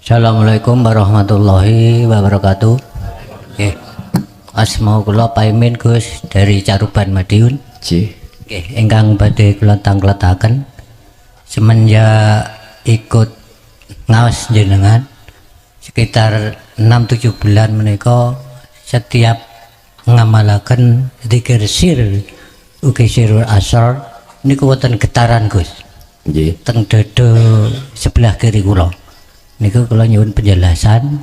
Assalamualaikum warahmatullahi wabarakatuh. Nggih. Asma kula paimin Gus dari Caruban Madiun. Nggih. Nggih, ingkang badhe kula tangkletaken semenjak ikut ngaos jenengan sekitar 6-7 bulan menika setiap ngamalaken zikir sir ugi sirul asrar niku wonten getaran Gus. Nggih. Teng dada sebelah kiri kula. Niku kula nyuwun penjelasan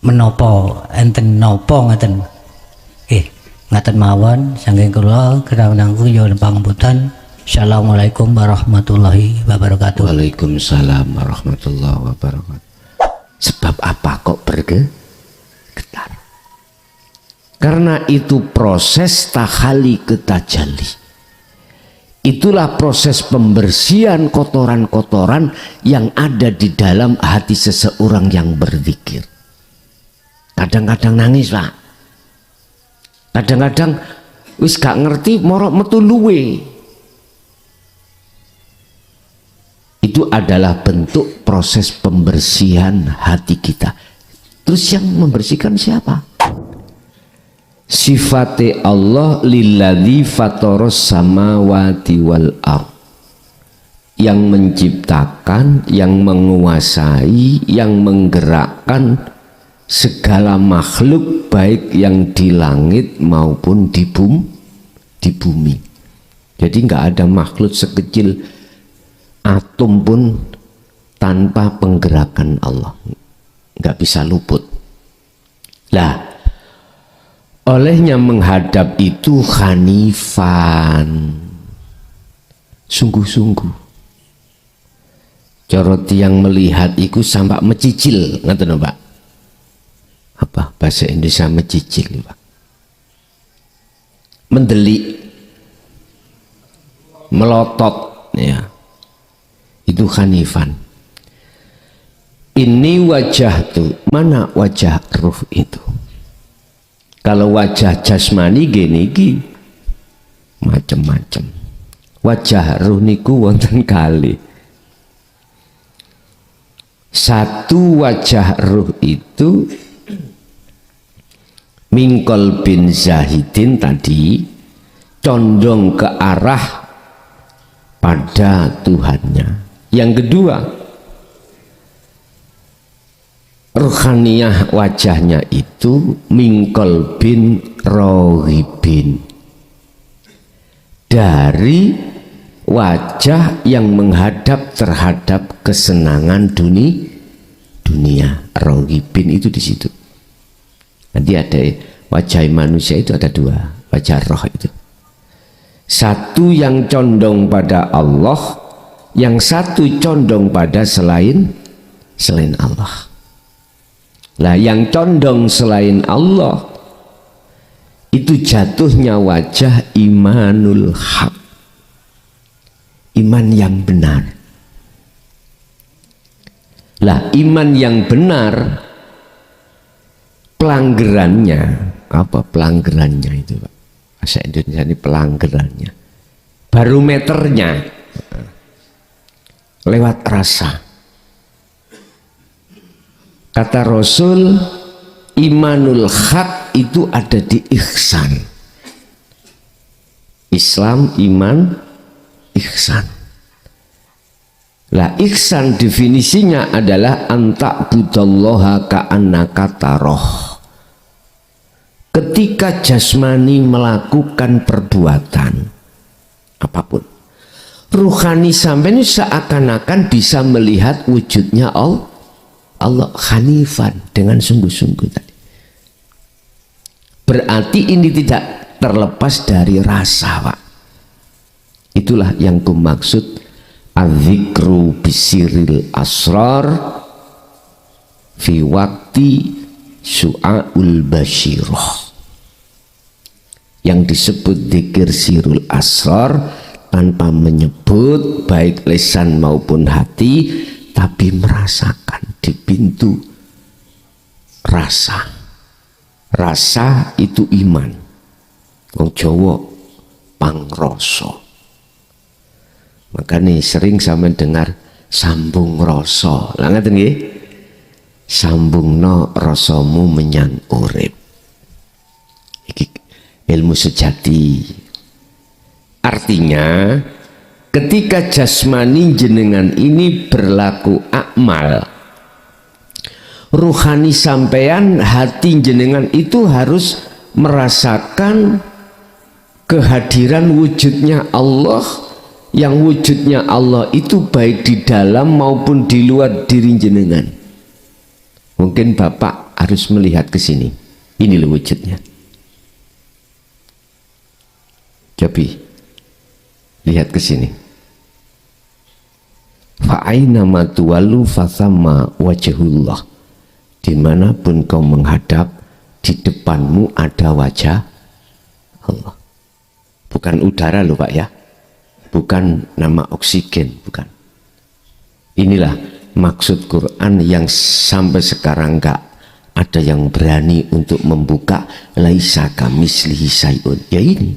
menapa enten napa ngaten. Nggih, ngaten mawon saking kula kerawunanku nyuwun pangapunten. Assalamualaikum warahmatullahi wabarakatuh. Waalaikumsalam warahmatullahi wabarakatuh. Sebab apa kok bergetar? Karena itu proses tahali ke tajalli. Itulah proses pembersihan kotoran-kotoran yang ada di dalam hati seseorang yang berzikir. Kadang-kadang nangis, Pak. Kadang-kadang wis gak ngerti morok metu luwe. Itu adalah bentuk proses pembersihan hati kita. Terus yang membersihkan siapa? Sifate Allah lilladzi fataros samawati wal ardh, yang menciptakan, yang menguasai, yang menggerakkan segala makhluk baik yang di langit maupun di bumi. Jadi nggak ada makhluk sekecil atom pun tanpa penggerakan Allah, nggak bisa luput. Lah, olehnya menghadap itu hanifan, sungguh-sungguh. Corot yang melihat itu sampai mecicil, ngerti Pak? Apa bahasa Indonesia mecicil, Pak? Mendelik, melotot, ya. Itu hanifan. Ini wajah tuh, mana wajah ruh itu? Kalau wajah jasmani gini macam-macam. Wajah ruh niku wonten kali. Satu wajah ruh itu mingkol bin zahidin tadi condong ke arah pada Tuhannya. Yang kedua, ruhaniyah wajahnya itu mingkol bin rohibin, dari wajah yang menghadap terhadap kesenangan dunia. Rohibin itu di situ. Nanti ada wajah manusia itu ada dua, wajah roh itu. Satu yang condong pada Allah, yang satu condong pada selain Allah. Lah yang condong selain Allah itu jatuhnya wajah imanul haq, iman yang benar. Lah iman yang benar, pelanggarannya apa? Pelanggarannya itu, Pak, bahasa Indonesia ini pelanggarannya, barometernya lewat rasa. Kata Rasul, imanul haq itu ada di ihsan. Islam, iman, ihsan. Lah ihsan definisinya adalah anta'budallaha ka'annaka taroh. Ketika jasmani melakukan perbuatan apapun, ruhani sampai ini seakan-akan bisa melihat wujudnya Allah hanifan, dengan sungguh-sungguh tadi. Berarti ini tidak terlepas dari rasa, Pak. Itulah yang kumaksud adzikru bisiril asrar fi wakti su'aul basyirah. Yang disebut dzikir sirul asrar tanpa menyebut baik lisan maupun hati, tapi merasakan di pintu rasa. Rasa itu iman. Wong Jawa pangrasa. Makanya sering sama dengar sambung rasa. Lah ngaten nggih? sambungno rasamu menyang urip. Iki ilmu sejati. Artinya ketika jasmani jenengan ini berlaku akmal, ruhani sampean, hati jenengan itu harus merasakan kehadiran wujudnya Allah, yang wujudnya Allah itu baik di dalam maupun di luar diri jenengan. Mungkin Bapak harus melihat ke sini. Ini loh wujudnya. Coba lihat ke sini. Fa'aina ma tuwallu fathamma wajhullah. Dimanapun kau menghadap, di depanmu ada wajah Allah. Bukan udara loh Pak ya, bukan nama oksigen, bukan. Inilah maksud Quran yang sampai sekarang enggak ada yang berani untuk membuka laisa kamislihi syai'un. Ya ini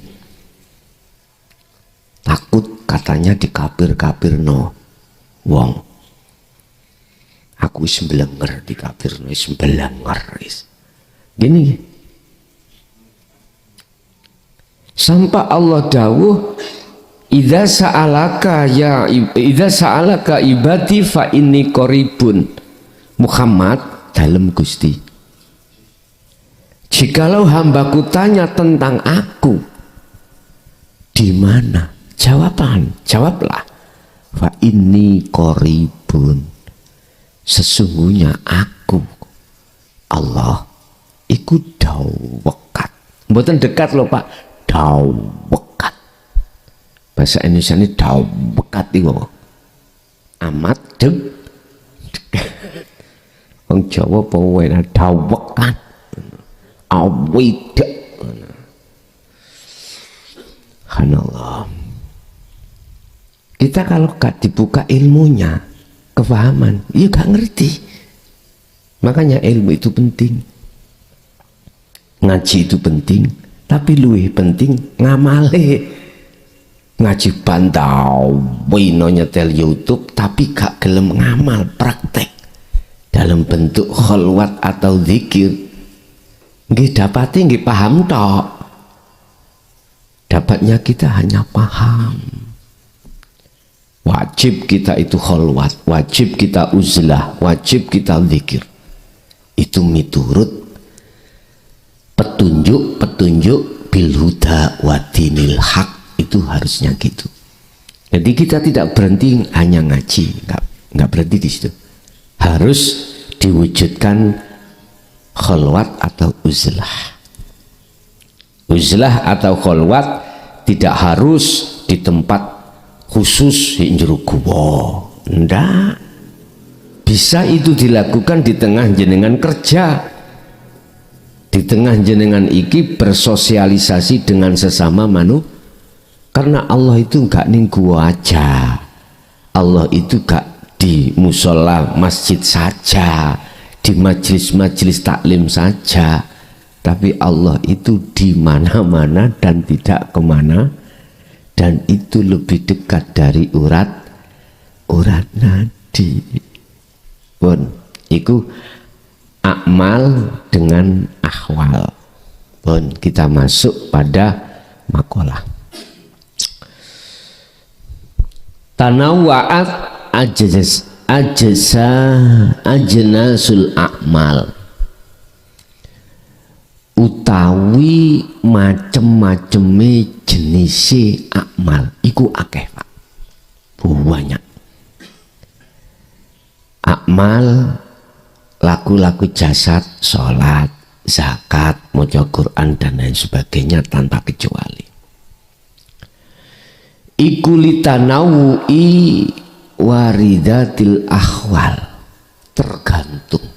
takut katanya dikafir-kafir no wong. Aku sembelenger dikafir no sembelenger. Gini sampai Allah dawuh idza sa'alaka ibadi fa inni qaribun. Muhammad dalam Gusti, jikalau hambaku tanya tentang aku di mana, jawablah fa inni qaribun, sesungguhnya aku Allah iku dawekat. Mboten dekat loh Pak, dawekat. Bahasa Indonesia ini dawekat itu amat dekat. Wong Jawa pawene dawekat, awidek. Subhanallah. Kita kalau gak dibuka ilmunya, kefahaman, ya gak ngerti. Makanya ilmu itu penting, ngaji itu penting, tapi luwih penting ngamale. Ngaji bantau wino nyetel YouTube tapi gak gelem ngamal praktek dalam bentuk kholwat atau zikir, nggih dapati nggih paham tok. Dapatnya kita hanya paham. Wajib kita itu kholwat, wajib kita uzlah, wajib kita zikir. Itu miturut petunjuk bil huda wa dinil haq, itu harusnya gitu. Jadi kita tidak berhenti hanya ngaji, nggak berhenti di situ. Harus diwujudkan kholwat atau uzlah. Uzlah atau kholwat tidak harus di tempat khusus di jero guwa. Ndak. Bisa itu dilakukan di tengah jenengan kerja, di tengah jenengan iki bersosialisasi dengan sesama manusia. Karena Allah itu enggak ning gua aja, Allah itu enggak di musola masjid saja, di majelis-majelis taklim saja, tapi Allah itu di mana-mana dan tidak kemana, dan itu lebih dekat dari urat nadi. Pun iku akmal dengan ahwal. Pun kita masuk pada makalah. Tanawwa'at ajnasul a'mal, utawi macem-maceme jenise akmal iku akeh Pak, banyak. Akmal laku-laku jasad, sholat, zakat, maca Quran dan lain sebagainya tanpa kecuali. Iku litanawu'i waridatil ahwal, tergantung.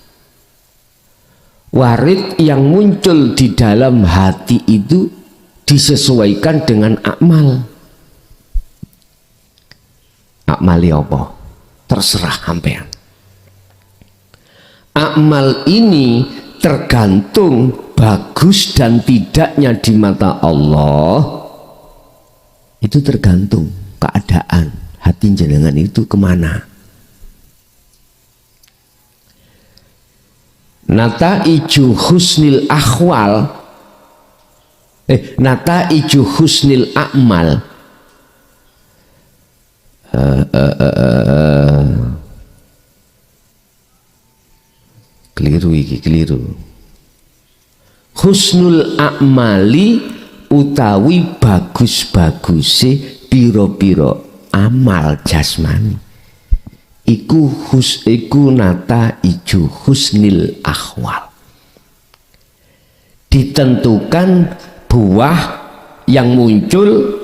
Warid yang muncul di dalam hati itu disesuaikan dengan akmal. Akmali apa? Terserah sampean. Akmal ini tergantung bagus dan tidaknya di mata Allah. Itu tergantung keadaan hati jenengan itu kemana. Nataiju husnil akhwal, nataiju husnil a'mal, keliru iki, keliru. Husnul a'mali utawi bagus-baguse piro-piro amal jasmani iku nataiju husnil akhwal, ditentukan buah yang muncul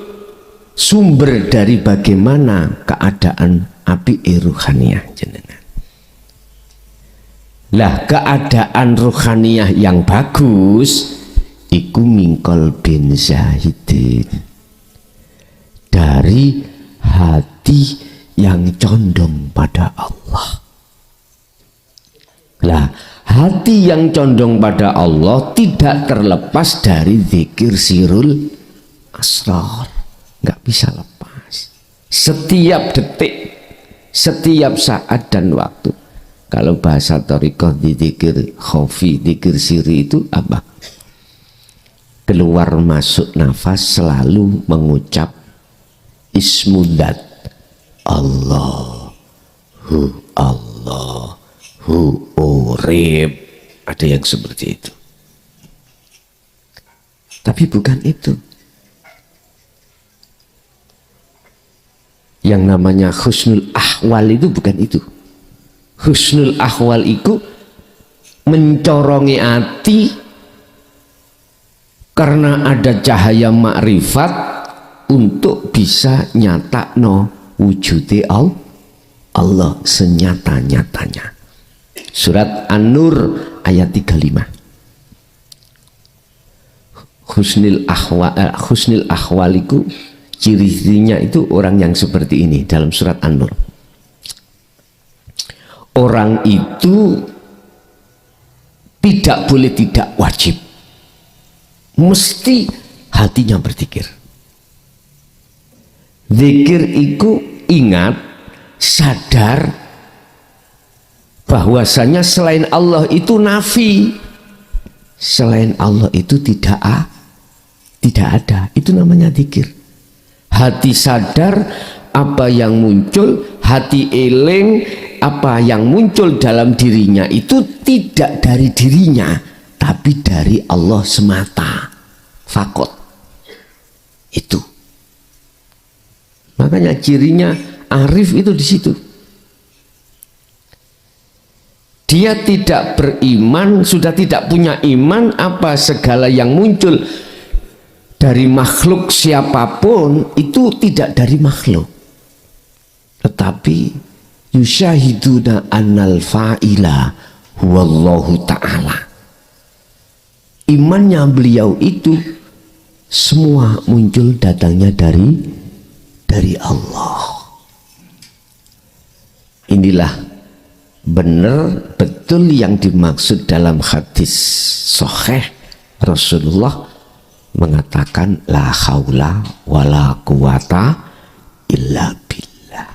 sumber dari bagaimana keadaan api ruhaniyah jenengan. Lah keadaan ruhaniyah yang bagus iku mingkol bin zahidin, dari hati yang condong pada Allah. Lah hati yang condong pada Allah tidak terlepas dari zikir sirul asrar, nggak bisa lepas. Setiap detik, setiap saat dan waktu. Kalau bahasa thariqah di zikir khafi, zikir siri itu apa? Keluar masuk nafas selalu mengucap ismudat Allahu urib. Ada yang seperti itu, tapi bukan itu yang namanya husnul ahwal. Itu bukan itu. Husnul ahwal itu mencorongi hati karena ada cahaya makrifat untuk bisa nyatakno wujude Allah senyata-nyatanya. Surat An-Nur ayat 35. Husnul ahwal itu ciri-cirinya itu orang yang seperti ini dalam surat An-Nur. Orang itu tidak boleh tidak wajib, mesti hatinya berzikir. Zikir itu ingat, sadar bahwasanya selain Allah itu nafi, selain Allah itu tidak ada. Itu namanya zikir. Hati sadar apa yang muncul, hati eling apa yang muncul dalam dirinya itu tidak dari dirinya, tapi dari Allah semata, fakot. Itu makanya cirinya arif itu di situ. Dia tidak beriman, sudah tidak punya iman apa segala yang muncul dari makhluk siapapun itu tidak dari makhluk, tetapi yusyahiduna annal fa'ila huwallahu ta'ala. Imannya beliau itu semua muncul datangnya dari Allah. Inilah benar betul yang dimaksud dalam hadis sahih. Rasulullah mengatakan la haula wala quwata illa billah.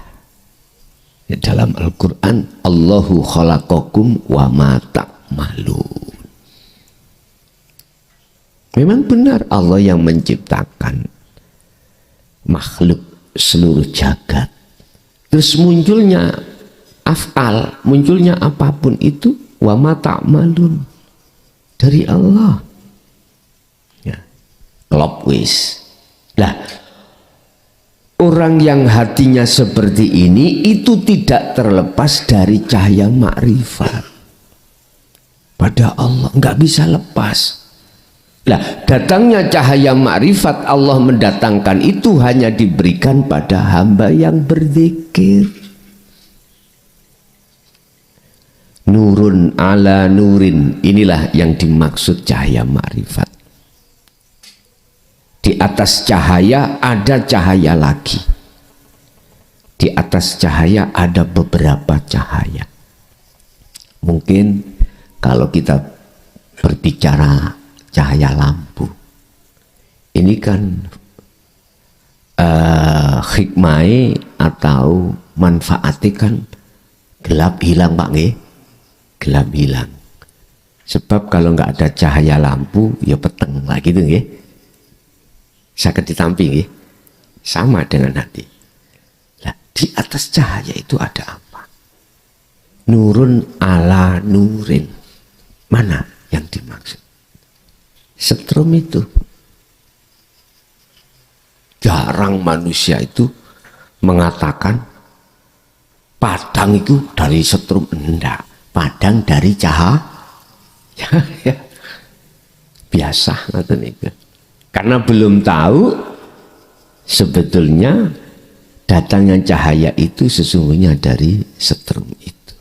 Dalam Al-Quran, Allahu khalaqakum wa ma ta'malun. Memang benar Allah yang menciptakan makhluk seluruh jagat. Terus munculnya af'al, munculnya apapun itu wa ma ta'malun dari Allah. Ya. Klop wis. Lah, orang yang hatinya seperti ini itu tidak terlepas dari cahaya makrifat pada Allah, nggak bisa lepas. Nah, datangnya cahaya makrifat Allah mendatangkan itu hanya diberikan pada hamba yang berzikir. Nurun ala nurin, inilah yang dimaksud cahaya makrifat. Di atas cahaya ada cahaya lagi. Di atas cahaya ada beberapa cahaya. Mungkin kalau kita berbicara cahaya lampu, ini kan hikmah atau manfaatnya kan gelap hilang Pak nggih? Gelap hilang. Sebab kalau nggak ada cahaya lampu, ya peteng lah gitu ya. Saged ditampi nggih. Sama dengan hati. Lah, di atas cahaya itu ada apa? Nurun ala nurin. Mana yang dimaksud? Setrum itu. Jarang manusia itu mengatakan padang itu dari setrum. Enggak. Padang dari cahaya. Ya. Biasa ngoten niku. Karena belum tahu sebetulnya datangnya cahaya itu sesungguhnya dari setrum itu.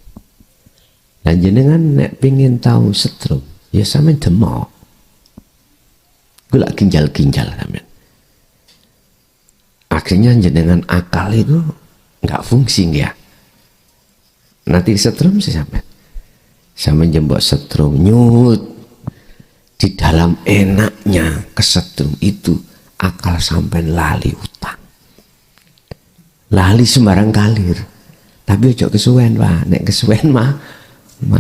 Dan jenengan nek pingin tahu setrum, ya sampean demok. Gula ginjal-ginjal sampean. Akhirnya jenengan akal itu nggak fungsi ya. Nanti setrum sih sampean. Sampean jembok setrum nyut. Di dalam enaknya kesetrum itu akal sampean lali utang. Lali sembarang kalir. Tapi ojo kesuwen Pak. Nek kesuwen mah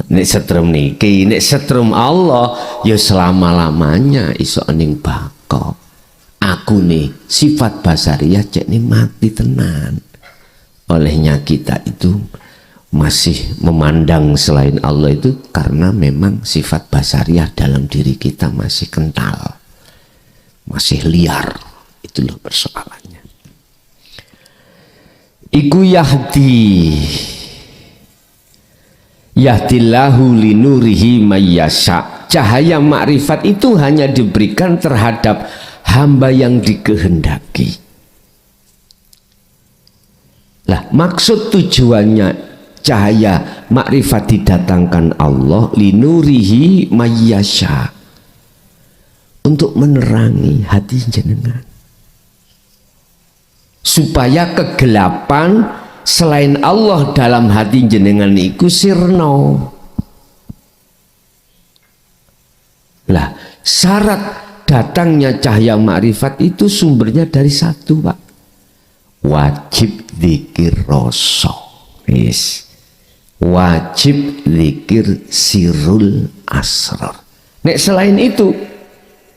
nek setrum niki, nek setrum Allah ya selama-lamanya iso ning bako. Aku nih sifat basariah cek nih mati tenan. Olehnya kita itu masih memandang selain Allah itu karena memang sifat basariah dalam diri kita masih kental, masih liar. Itu loh persoalannya. Iku yahdillahu linurihi mayyasha. Cahaya makrifat itu hanya diberikan terhadap hamba yang dikehendaki. Lah, maksud tujuannya cahaya makrifat didatangkan Allah linurihi mayyasha, untuk menerangi hati jenengan supaya kegelapan selain Allah dalam hati jenengan iku sirno. Lah, syarat datangnya cahaya makrifat itu sumbernya dari satu Pak, wajib dzikir rasa. Yes. Wajib zikir sirul asrar. Nek selain itu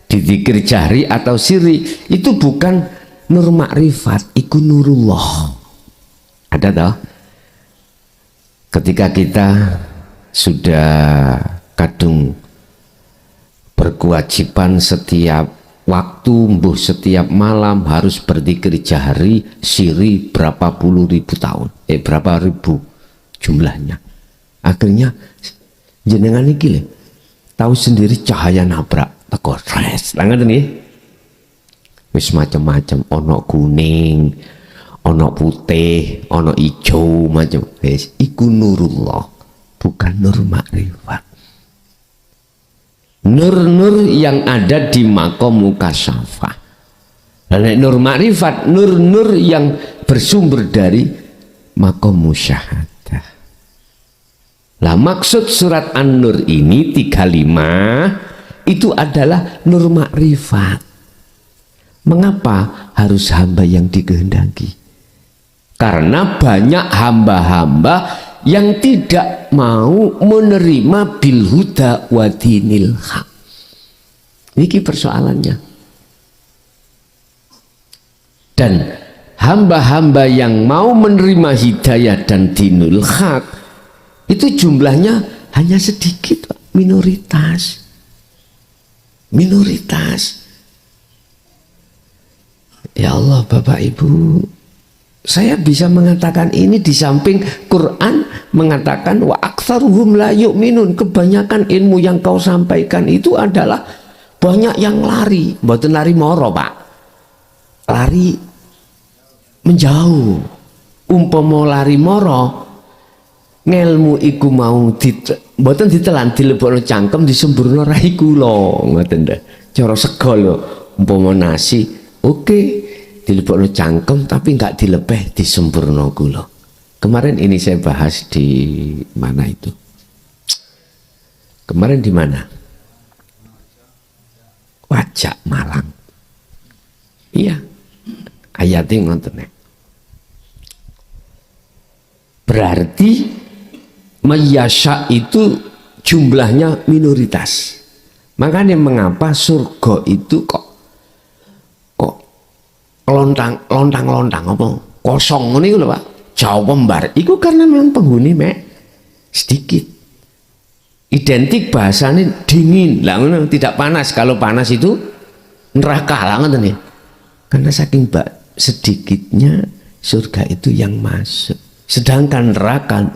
dizikir jahri atau siri itu bukan nur makrifat, itu nurullah. Ada toh? Ketika kita sudah kadung berkewajiban setiap waktu, mbuh setiap malam harus berzikir jahri siri berapa puluh ribu tahun, berapa ribu jumlahnya. Akhirnya jenengan iki lho tahu sendiri cahaya nabrak teko res. Lah ngoten nggih. Wis macam-macam, ono kuning, ono putih, ono ijo, macam wis iku nurullah, bukan nur makrifat. Nur-nur yang ada di makom mukasyafah. Dan nur makrifat, nur-nur yang bersumber dari makom musyahadah. Lah, maksud surat An-Nur ini 35 itu adalah nur makrifat. Mengapa harus hamba yang dikehendaki? Karena banyak hamba-hamba yang tidak mau menerima bil huda wa dinil haq. Ini persoalannya. Dan hamba-hamba yang mau menerima hidayah dan dinul haq itu jumlahnya hanya sedikit, minoritas. Minoritas. Ya Allah, Bapak Ibu, saya bisa mengatakan ini di samping Quran mengatakan wa aktsaruhum la yu'minun, kebanyakan ilmu yang kau sampaikan itu adalah banyak yang lari, mboten lari moro, Pak. Lari menjauh. Umpama lari moro, ngelmu iku mau mboten ditelan dilebokno cangkem disemburno rai kula, ngoten dah. Cara sego lho, umpama nasi, oke, dilebokno cangkem tapi enggak dilebeh disempurna gula. Kemarin ini saya bahas di mana itu? Kemarin di mana? Wajak Malang. Iya. Ayatnya ngoten. Berarti mayyasha itu jumlahnya minoritas. Makanya mengapa surga itu kok lontang apa kosong ini lho Pak, jauh pembar. Itu karena memang penghuni sedikit. Identik bahasanya dingin, lah tidak panas. Kalau panas itu neraka lah nih. Karena saking sedikitnya surga itu yang masuk. Sedangkan neraka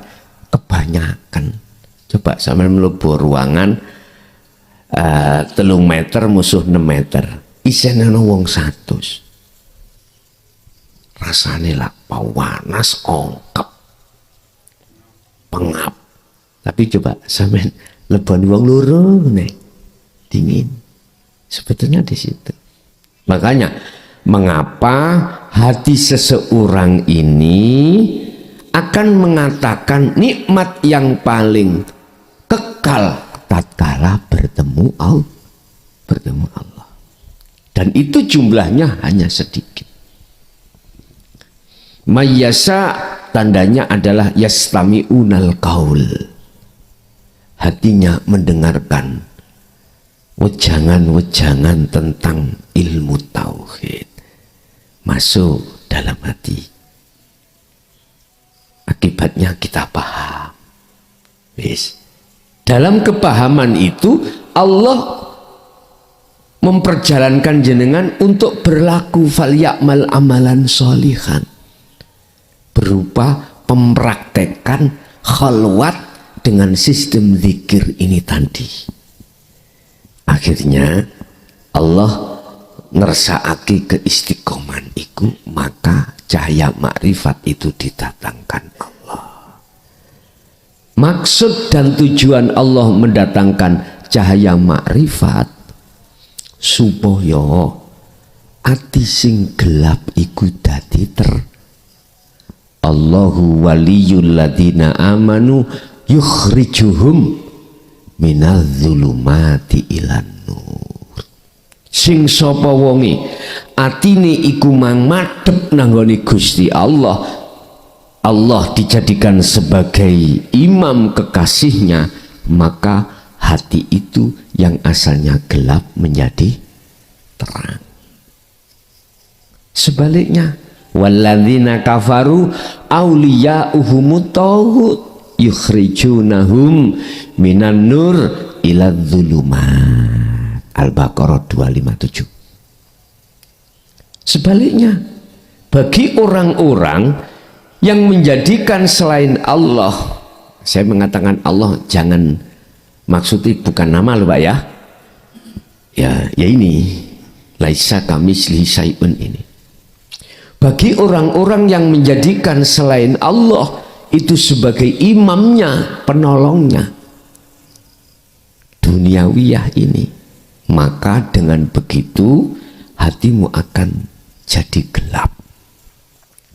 kebanyakan. Coba sampai mlebu ruangan 3 meter musuh 6 meter. Isine ana wong 100. Rasane lah panas ongkep. Pengap. Tapi coba sampean leboni wong loro nih. Dingin. Sebetulnya di situ. Makanya mengapa hati seseorang ini akan mengatakan nikmat yang paling kekal tatkala bertemu Allah. Dan itu jumlahnya hanya sedikit. Mayyasa tandanya adalah yastami'unal qaul. Hatinya mendengarkan wejangan-wejangan tentang ilmu tauhid masuk dalam hati. Akibatnya kita paham. Wis. Dalam kepahaman itu Allah memperjalankan jenengan untuk berlaku falyamal amalan sholihan, berupa mempraktekkan khalwat dengan sistem zikir ini tadi. Akhirnya Allah ngersakake keistiqoman iku, maka cahaya makrifat itu didatangkan Allah. Maksud dan tujuan Allah mendatangkan cahaya makrifat supaya ati sing gelap iku dadi Allahu waliyul ladina amanu yukhrijuhum minadz-dzulumati ilan nur. Sing sapa wonge atine iku mang madhep nanggone Gusti Allah, Allah dijadikan sebagai imam kekasihnya, maka hati itu yang asalnya gelap menjadi terang. Sebaliknya, walladzina kafaru awliya'uhumut taghut yukhrijunahum minan nur ila dzulumat. Al-Baqarah 257. Sebaliknya, bagi orang-orang yang menjadikan selain Allah, saya mengatakan Allah jangan maksudnya bukan nama loh Pak ya. Ya ini laisa kamitslihi syai'un ini. Bagi orang-orang yang menjadikan selain Allah itu sebagai imamnya, penolongnya duniawiyah ini, maka dengan begitu hatimu akan jadi gelap.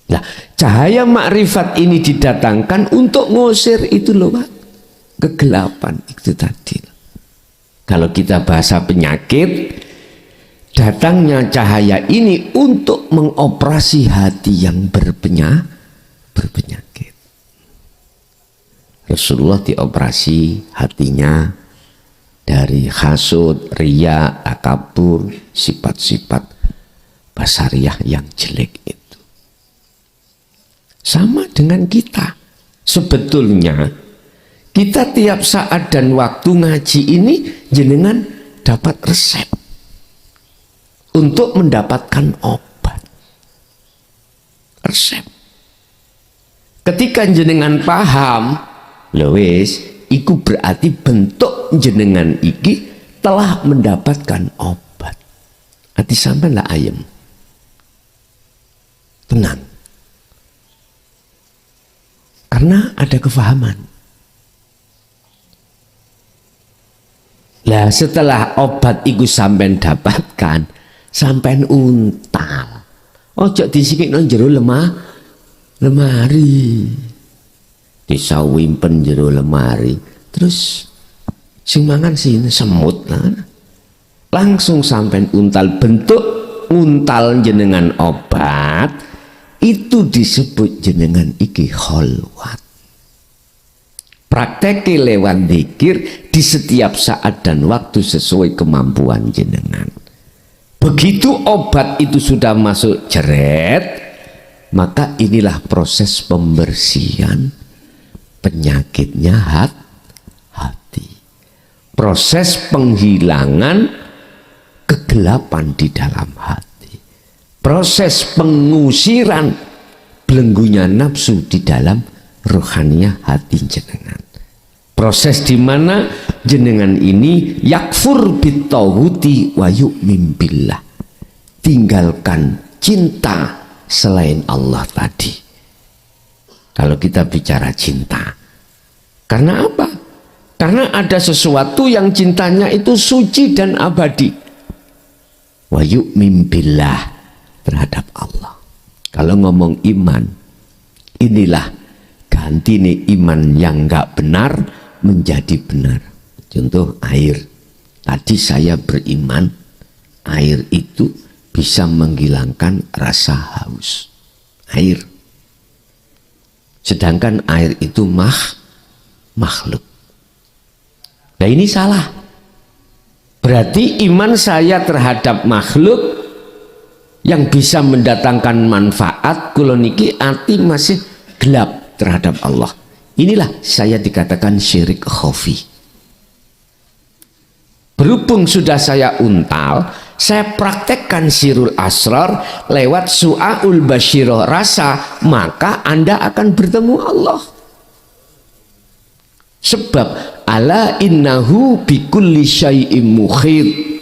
Nah, cahaya makrifat ini didatangkan untuk ngusir itu loh Pak, kegelapan itu tadi. Kalau kita bahasa penyakit, datangnya cahaya ini untuk mengoperasi hati yang berpenyakit. Rasulullah dioperasi hatinya dari hasud, riya, takabur, sifat-sifat basariah yang jelek itu. Sama dengan kita. Sebetulnya kita tiap saat dan waktu ngaji ini jenengan dapat resep untuk mendapatkan obat. Resep. Ketika jenengan paham, lewis, iku berarti bentuk jenengan iki telah mendapatkan obat. Hati sampai lah ayam. Tenang. Karena ada kefahaman. Lah setelah obat iku sampean dapatkan, sampean untal. Ojo disikikno jero lemari. Disawimpen jero lemari. Terus sing mangan sini semut lah. Langsung sampean untal. Bentuk untal jenengan obat itu disebut jenengan iki khalwat. Prakteki lewat zikir di setiap saat dan waktu sesuai kemampuan jenengan. Begitu obat itu sudah masuk jeret, maka inilah proses pembersihan penyakitnya hati. Proses penghilangan kegelapan di dalam hati. Proses pengusiran belenggunya nafsu di dalam rohaniah hati jenengan. Proses di mana jenengan ini yakfur bitawuti wa yu'min billah. Tinggalkan cinta selain Allah tadi. Kalau kita bicara cinta, karena apa? Karena ada sesuatu yang cintanya itu suci dan abadi. Wa yu'min billah, terhadap Allah. Kalau ngomong iman, inilah ganti nih iman yang enggak benar menjadi benar. Contoh air. Tadi saya beriman air itu bisa menghilangkan rasa haus. Air. Sedangkan air itu makhluk. Nah ini salah. Berarti iman saya terhadap makhluk yang bisa mendatangkan manfaat, kula niki ati masih gelap terhadap Allah. Inilah saya dikatakan syirik khafi. Berhubung sudah saya untal, saya praktekkan sirul asrar lewat su'aul basyirah rasa, maka Anda akan bertemu Allah. Sebab ala innahu bikulli syai'im muhit.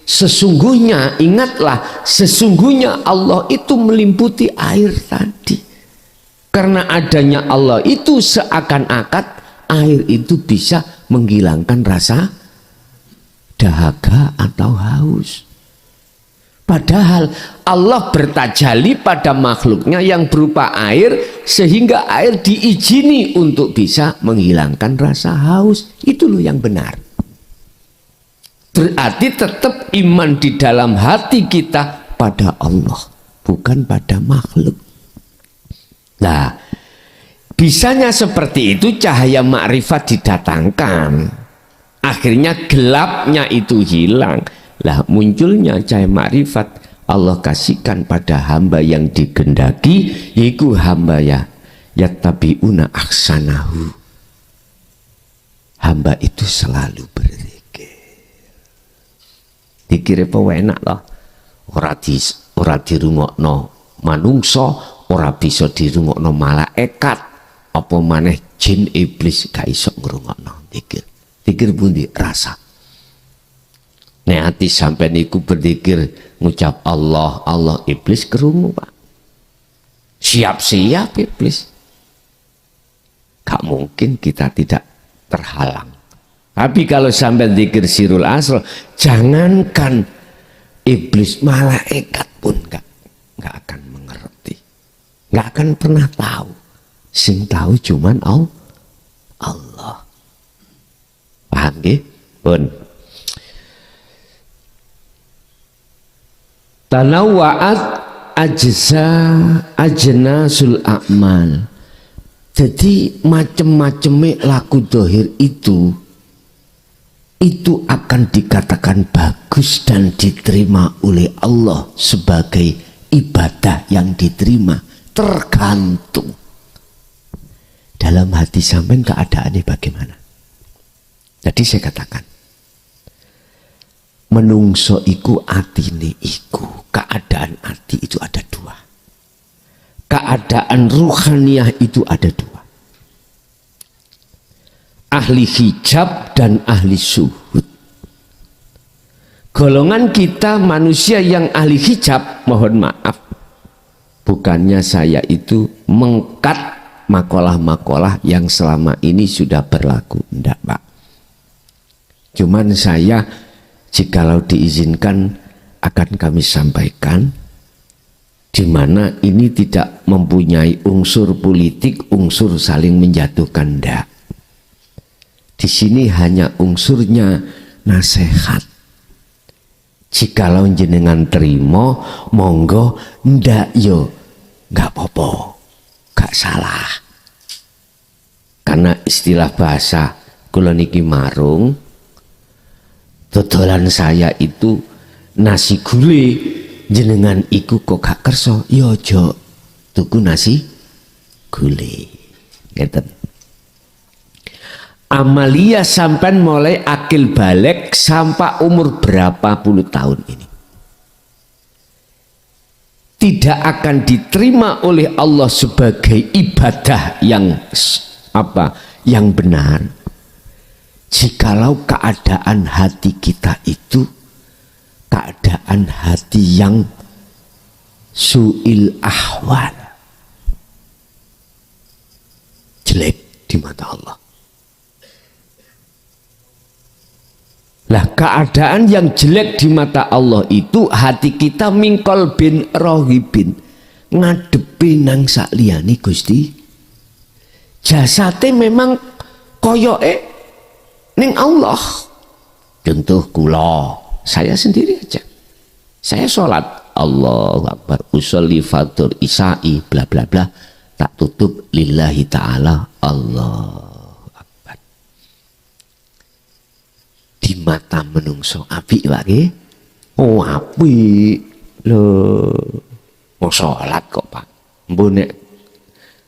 Sesungguhnya, ingatlah, sesungguhnya Allah itu melimputi air tadi. Karena adanya Allah itu seakan-akan air itu bisa menghilangkan rasa dahaga atau haus. Padahal Allah bertajali pada makhluknya yang berupa air, sehingga air diizini untuk bisa menghilangkan rasa haus. Itu loh yang benar. Berarti tetap iman di dalam hati kita pada Allah, bukan pada makhluk. Nah, bisanya seperti itu cahaya makrifat didatangkan. Akhirnya gelapnya itu hilang. Lah munculnya cahaya makrifat Allah kasihkan pada hamba yang digendaki, yaitu hamba ya yattabi'una ahsanahu. Hamba itu selalu berzikir. Dikira apa enak loh. Ora dirungokno manungsa, ora bisa dirungokno malaikat, apa maneh jin iblis gak iso ngrungokno zikir. Zikir pundi rasa. Nek hati sampai niku berzikir ngucap Allah, Allah, iblis kerungu Pak. Siap-siap iblis. Gak mungkin kita tidak terhalang. Tapi kalau sampai zikir sirul asr, jangankan iblis, malaikat pun gak akan mengerti. Gak akan pernah tahu. Sing tahu cuman Allah. Paham nggih? Pun. Tanawwa'at ajnasul a'mal. Jadi macam-macamnya laku dohir itu akan dikatakan bagus dan diterima oleh Allah sebagai ibadah yang diterima, tergantung dalam hati sampean keadaannya bagaimana. Jadi saya katakan, menungso iku atine iku, keadaan hati itu ada dua, keadaan ruhaniah itu ada dua, ahli hijab dan ahli syuhud. Golongan kita manusia yang ahli hijab, mohon maaf, bukannya saya itu mengkat makalah-makalah yang selama ini sudah berlaku, enggak Pak. Cuman saya, jikalau diizinkan, akan kami sampaikan, di mana ini tidak mempunyai unsur politik, unsur saling menjatuhkan, enggak. Di sini hanya unsurnya nasihat. Jikalau jenengan terima, monggo, ndak yo, nggak apa-apa, nggak salah. Karena istilah bahasa kula niki marung, dodolan saya itu nasi gule, jenengan iku kok gak kerso, ya aja tuku nasi gule. Ngeten. Amalia sampai mulai akil balik sampai umur berapa puluh tahun ini tidak akan diterima oleh Allah sebagai ibadah yang yang benar jikalau keadaan hati kita itu keadaan hati yang su'il ahwal, jelek di mata Allah. Lah keadaan yang jelek di mata Allah itu hati kita mingkol bin rohibin, ngadepi nang sakliyane Gusti. Jasate memang koyoke ning Allah. Contoh kula, saya sendiri aja. Saya sholat Allahu Akbar, usolli fatur isai bla bla bla, tak tutup lillahi ta'ala Allah. Di mata menungso apik Pak nggih. Oh apik lho. Mau sholat kok Pak. Mbok nek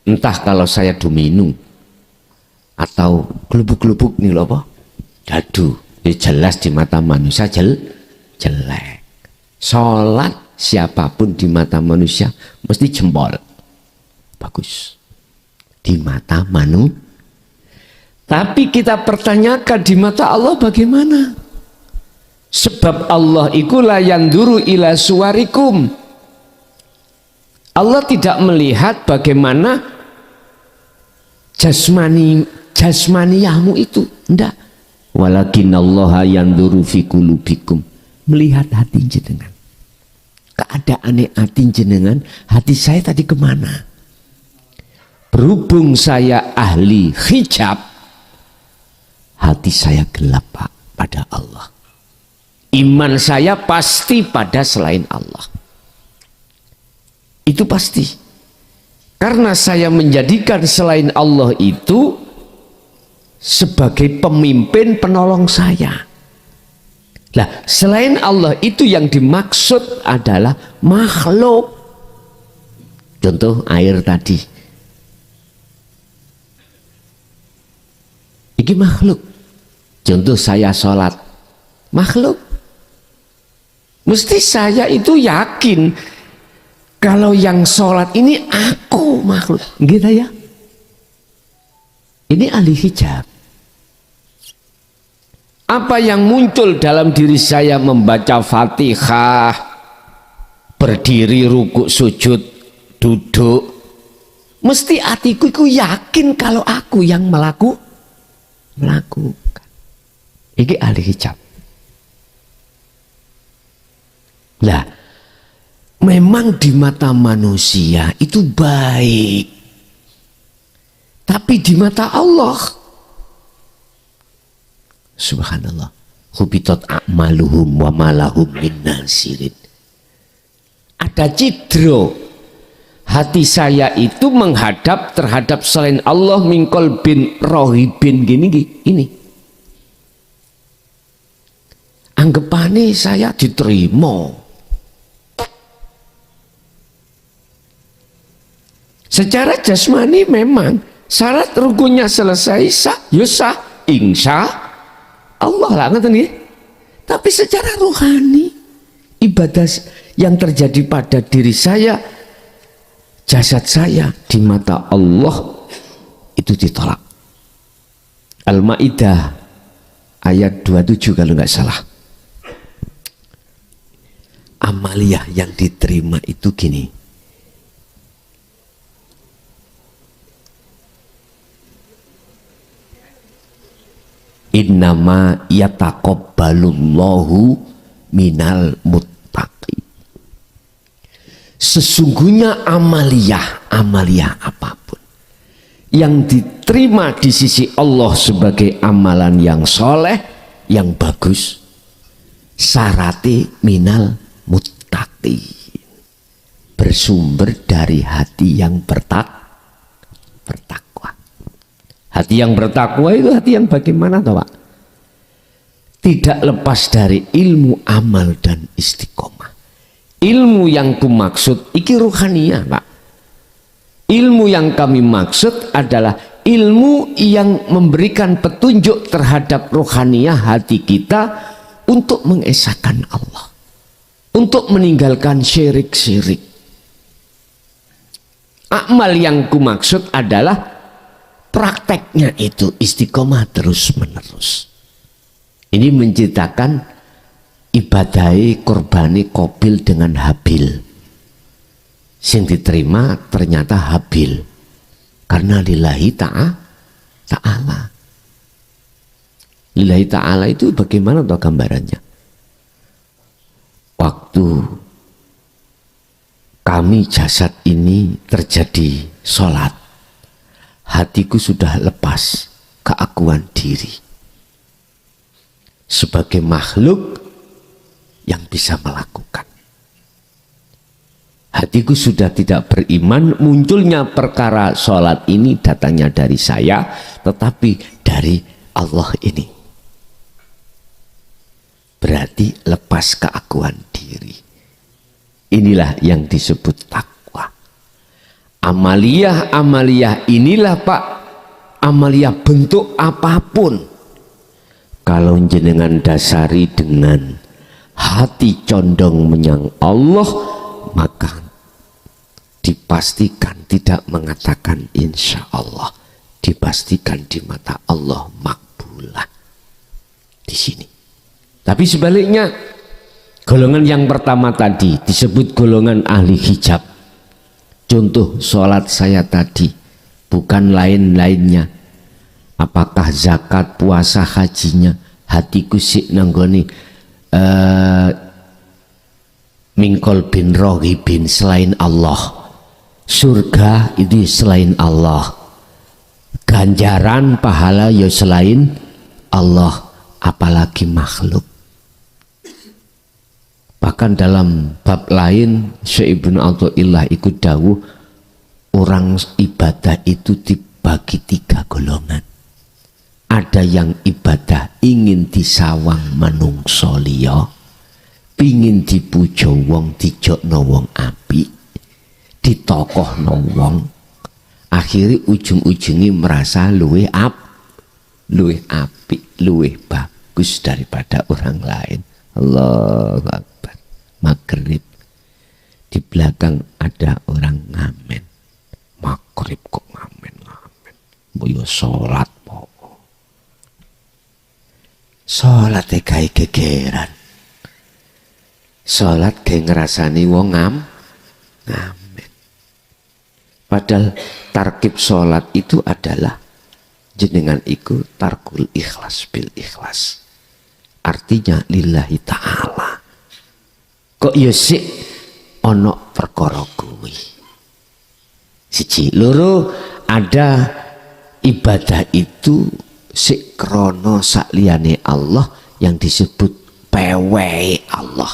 entah kalau saya duminu atau gelubuk-gelubuk nih lho apa? Gaduh. Ini jelas di mata manusia jelek. Sholat siapapun di mata manusia mesti jempol. Bagus. Di mata manusia. Tapi kita pertanyakan di mata Allah bagaimana? Sebab Allah iku la yanduru ila suwarikum. Allah tidak melihat bagaimana jasmaniyahmu itu. Enggak. Walakinallaha yanduru fi qulubikum. Melihat hati jenengan. Keadaan hati jenengan, hati saya tadi kemana? Berhubung saya ahli hijab, hati saya gelap Pak pada Allah. Iman saya pasti pada selain Allah. Itu pasti. Karena saya menjadikan selain Allah itu sebagai pemimpin penolong saya. Nah, selain Allah itu yang dimaksud adalah makhluk. Contoh air tadi. Ini makhluk. Contoh saya sholat, makhluk. Mesti saya itu yakin kalau yang sholat ini aku makhluk. Gitu ya. Ini ahli hijab. Apa yang muncul dalam diri saya membaca Fatihah, berdiri, rukuk, sujud, duduk, mesti hatiku itu yakin kalau aku yang melakukan. Ini ahli hijab. Lah, memang di mata manusia itu baik, tapi di mata Allah, subhanallah, hubitat a'maluhum wa malahum min nasirin. Ada cidro hati saya itu menghadap terhadap selain Allah mingkol bin rohibin gini ini. Anggapannya saya diterima. Secara jasmani memang syarat rukunnya selesai sah, yusah, insya Allah lah ngerti nih. Tapi secara rohani ibadah yang terjadi pada diri saya, jasad saya di mata Allah itu ditolak. Al-Maidah ayat 27 kalau nggak salah. Amaliyah yang diterima itu gini. Innama yataqabbalullahu minal muttaqin. Sesungguhnya amaliyah apapun yang diterima di sisi Allah sebagai amalan yang soleh, yang bagus, syarati minal muttaqin, bersumber dari hati yang bertakwa. Hati yang bertakwa itu hati yang bagaimana toh Pak? Tidak lepas dari ilmu, amal, dan istiqomah. Ilmu yang kumaksud iki ruhaniyah Pak. Ilmu yang kami maksud adalah ilmu yang memberikan petunjuk terhadap rohaniyah hati kita untuk mengesahkan Allah, untuk meninggalkan syirik-syirik. Amal yang kumaksud adalah prakteknya itu istiqomah terus menerus. Ini menciptakan ibadai korbani Qabil dengan Habil. Sing diterima ternyata Habil karena lillahi ta'ala. Lillahi ta'ala itu bagaimana toh gambarannya? Waktu kami jasad ini terjadi sholat, hatiku sudah lepas keakuan diri sebagai makhluk yang bisa melakukan. Hatiku sudah tidak beriman, munculnya perkara sholat ini datangnya dari saya, tetapi dari Allah ini. Berarti lepas keakuan diri. Inilah yang disebut takwa. Amaliyah inilah Pak, amaliyah bentuk apapun. Kalau jenengan dasari dengan hati condong menyang Allah, maka dipastikan tidak mengatakan insya Allah, dipastikan di mata Allah makbulah di sini. Tapi sebaliknya, golongan yang pertama tadi disebut golongan ahli hijab. Contoh sholat saya tadi, bukan lain-lainnya. Apakah zakat, puasa, hajinya, hatiku sik nanggoni mingkol bin rohibin selain Allah. Surga itu selain Allah, ganjaran pahala ya selain Allah, apalagi makhluk. Bahkan dalam bab lain Syekh Ibnu Athaillah ikut dawuh, orang ibadah itu dibagi 3 golongan. Ada yang ibadah ingin disawang manungsa liya, pingin dipuja wong, dijokno wong apik, ditokohno wong, akhirnya ujung-ujungnya merasa luwih apik, luwih bagus daripada orang lain. Allahu Akbar. Maghrib di belakang ada orang ngamen. Maghrib kok ngamen. Boyo sholat po. Sholat kayak gegeran. Sholat kayak ngerasani wong ngamen. Padahal tarkib sholat itu adalah jenengan iku tarkul ikhlas bil ikhlas. Artinya lillahi ta'ala. Kok ya sik ono perkara kuwi. Siji, loro, ada ibadah itu sik krono sakliyane Allah yang disebut pewe Allah.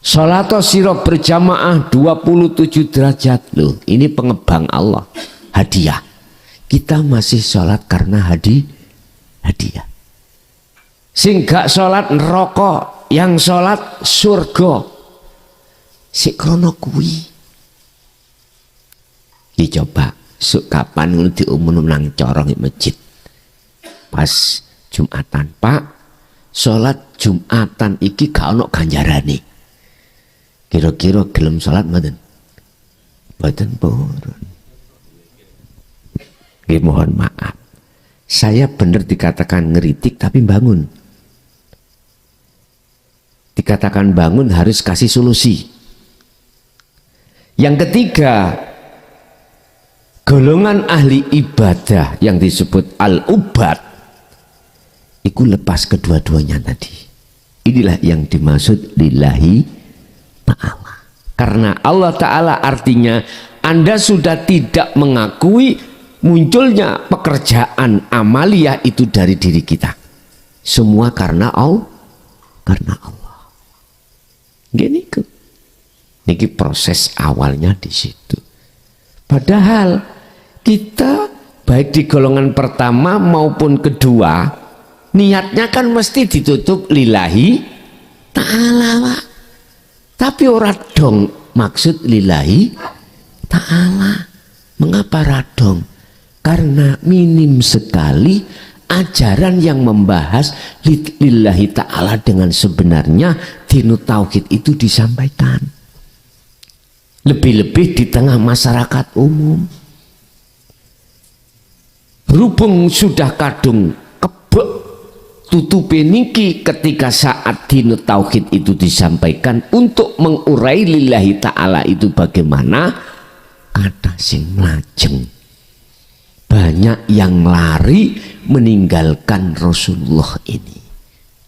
Salato siro berjamaah 27 derajat. Loh, ini pengebang Allah, hadiah. Kita masih sholat karena hadiah. Sing gak sholat neraka, yang sholat surga. Sik krono kuwi. Dicoba suk kapan ngono diumum nang corong masjid. Pas Jumatan, Pak, sholat Jumatan iki gak ono ganjarane. Kira-kira gelem sholat mboten? Mboten purun. Mohon maaf, saya benar dikatakan ngeritik tapi bangun. Dikatakan bangun harus kasih solusi. Yang ketiga, golongan ahli ibadah yang disebut al-ubad, itu lepas kedua-duanya tadi. Inilah yang dimaksud lillahi ta'ala. Karena Allah Ta'ala artinya Anda sudah tidak mengakui munculnya pekerjaan amaliyah itu dari diri kita. Semua karena Allah. Gini ke. Ini proses awalnya di situ. Padahal kita baik di golongan pertama maupun kedua, niatnya kan mesti ditutup lillahi ta'ala, Pak. Tapi ora dong maksud lillahi ta'ala. Mengapa radong? Karena minim sekali ajaran yang membahas lillahi ta'ala dengan sebenarnya dinu tauhid itu disampaikan. Lebih-lebih di tengah masyarakat umum. Berhubung sudah kadung kebek tutupi niki ketika saat dinu tauhid itu disampaikan untuk mengurai lillahi ta'ala itu bagaimana, kata sing mlajeng. Banyak yang lari meninggalkan Rasulullah ini,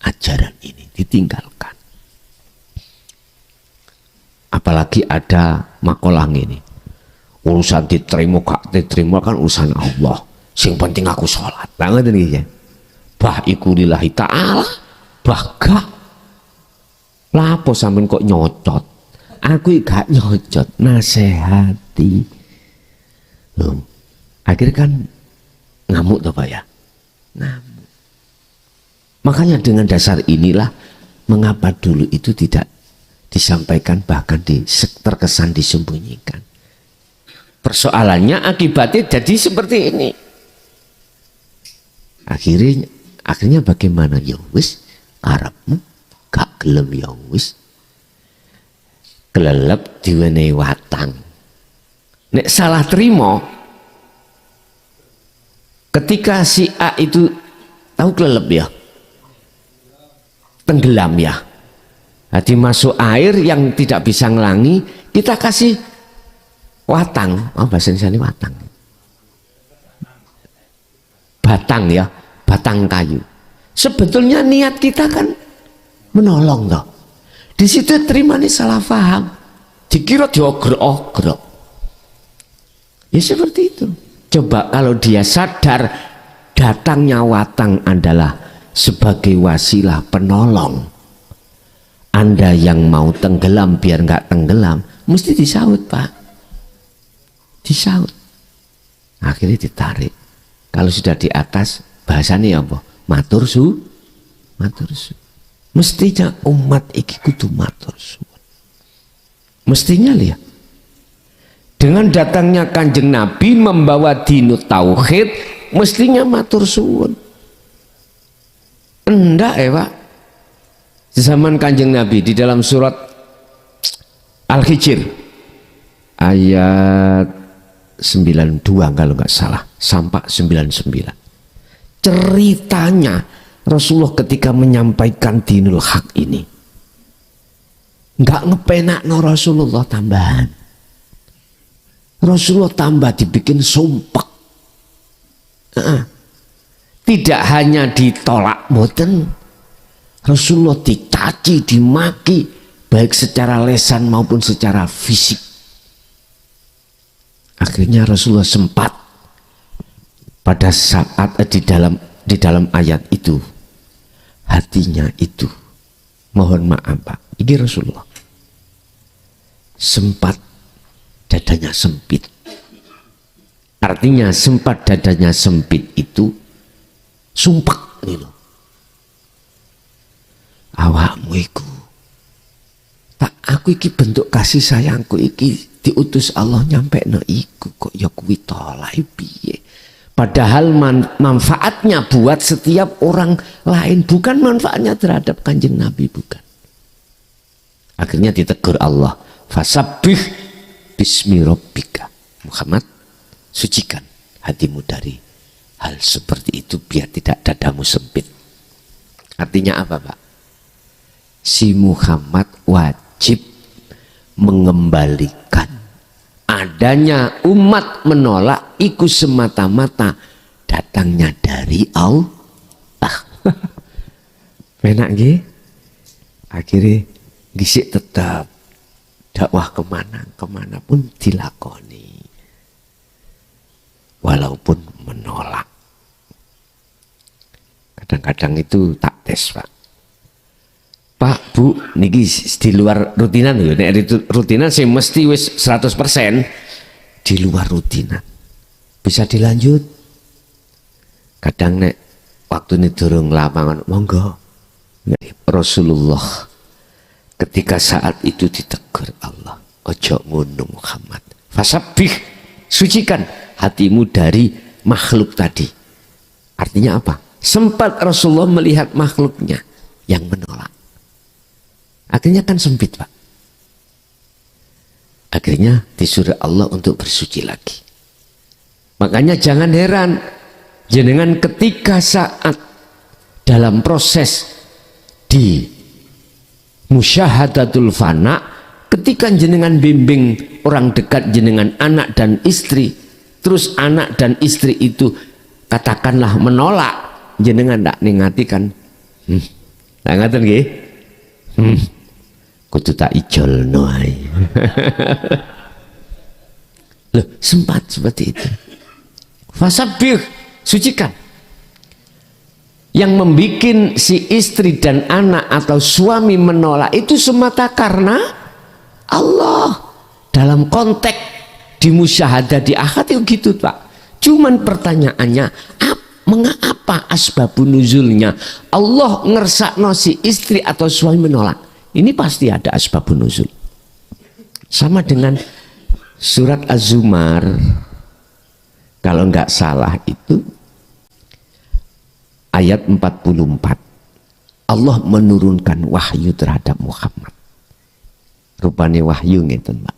ajaran ini ditinggalkan. Apalagi ada makalah ini, urusan diterima gak diterima kan urusan Allah, sing penting aku sholat banget ini ya. Bah iku lillahi ta'ala, bah gak lapo sampean kok nyocot, aku gak nyocot, nasehati loh. Akhirnya kan ngamuk toh Pak ya, ngamuk. Makanya dengan dasar inilah mengapa dulu itu tidak disampaikan, bahkan terkesan disembunyikan. Persoalannya akibatnya jadi seperti ini. Akhirnya bagaimana? Ya wis, karepmu gak gelem ya wis. Kelelep diwenehi watang. Nek salah terima, ketika si A itu tahu kelelep ya, tenggelam ya, jadi masuk air yang tidak bisa ngelangi, kita kasih watang, bahasa Indonesia watang, batang ya, batang kayu. Sebetulnya niat kita kan menolong toh. Di situ terima nih salah paham, dikira diogrok-ogrok. Ya seperti itu. Coba kalau dia sadar datangnya watang adalah sebagai wasilah penolong. Anda yang mau tenggelam biar nggak tenggelam, mesti disaut Pak. Disaut. Akhirnya ditarik. Kalau sudah di atas, bahasanya apa? Matur su. Mestinya umat iki kudu matur suwun. Mestinya lihat. Dengan datangnya Kanjeng Nabi membawa dinu tauhid, mestinya matur suwun. Enggak ya Pak. Zaman Kanjeng Nabi di dalam surat Al-Hijr ayat 92 kalau nggak salah sampai 99. Ceritanya Rasulullah ketika menyampaikan dinul haq ini nggak ngepenakno Rasulullah tambahan. Rasulullah tambah dibikin sumpek. Tidak hanya ditolak mboten, Rasulullah dicaci, dimaki baik secara lesan maupun secara fisik. Akhirnya Rasulullah sempat pada saat di dalam ayat itu hatinya itu mohon maaf Pak, ini Rasulullah sempat dadanya sempit. Artinya sempat dadanya sempit itu sumpah nih loh. Awakmu iku tak aku iki bentuk kasih sayangku iki diutus Allah nyampe no iku kok ya kuwi tolak piye. Padahal manfaatnya buat setiap orang lain, bukan manfaatnya terhadap Kanjeng Nabi, bukan. Akhirnya ditegur Allah, fasabbih bismi rabbika. Muhammad, sucikan hatimu dari hal seperti itu biar tidak dadamu sempit. Artinya apa Pak? Si Muhammad wajib mengembalikan adanya umat menolak iku semata-mata datangnya dari Allah. Enak nggih? Akhirnya gisik tetap dakwah kemana pun dilakoni walaupun menolak. Kadang-kadang itu tak tes Pak Bu, niki di luar rutinan lho. Nek rutinan sih mesti wis 100% di luar rutinan. Bisa dilanjut? Kadang nek waktu ini durung lapangan, monggo. Rasulullah ketika saat itu ditegur Allah, ojo ngono Muhammad. Fasabbih, sucikan hatimu dari makhluk tadi. Artinya apa? Sempat Rasulullah melihat makhluknya yang menolak. Akhirnya kan sempit, Pak. Akhirnya disuruh Allah untuk bersuci lagi. Makanya jangan heran jenengan ketika saat dalam proses di musyahadatul fana, ketika jenengan bimbing orang dekat jenengan, anak dan istri, terus anak dan istri itu katakanlah menolak, jenengan tak ningati kan, tak ngaten nggih, kudu tak ijolno ae. Loh, sempat seperti itu. Fasabbih, sucikan. Yang membuat si istri dan anak atau suami menolak itu semata karena Allah. Dalam konteks di musyahadah di akad itu gitu, Pak. Cuman pertanyaannya, mengapa asbabun nuzulnya Allah ngersakno si istri atau suami menolak? Ini pasti ada asbabun nuzul. Sama dengan surat Az-Zumar, kalau nggak salah itu ayat 44. Allah menurunkan wahyu terhadap Muhammad. Rupanya wahyu ngeten, Pak.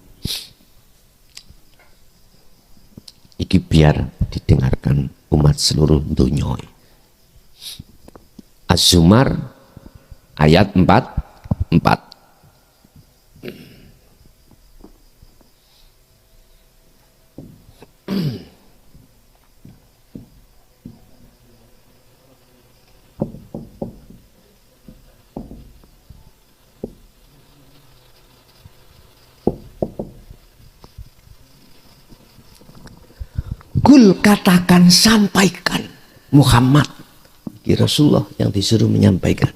Iki biar didengarkan umat seluruh dunia. Az-Zumar ayat 44. Kul, katakan, sampaikan Muhammad. Rasulullah yang disuruh menyampaikan.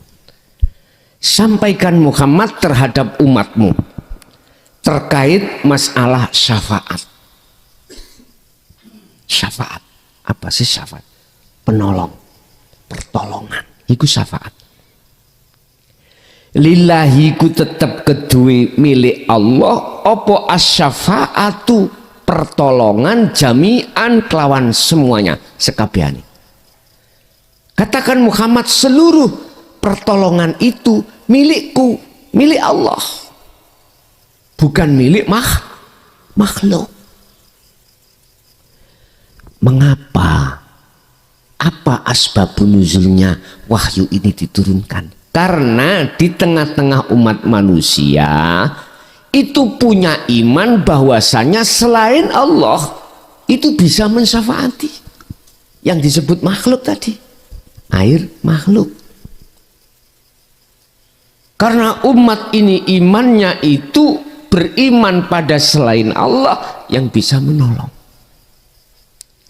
Sampaikan Muhammad terhadap umatmu terkait masalah syafaat. Syafaat, apa sih syafaat? Penolong, pertolongan, itu syafaat. Lillahi ku tetap kedue milik Allah, opo asyafaatu, pertolongan jami'an kelawan semuanya sekabehane. Katakan Muhammad, seluruh pertolongan itu milikku, milik Allah, bukan milik makhluk. Mengapa? Apa asbabun nuzulnya wahyu ini diturunkan? Karena di tengah-tengah umat manusia itu punya iman bahwasanya selain Allah itu bisa mensyafaati yang disebut makhluk tadi, air makhluk. Karena umat ini imannya itu beriman pada selain Allah yang bisa menolong.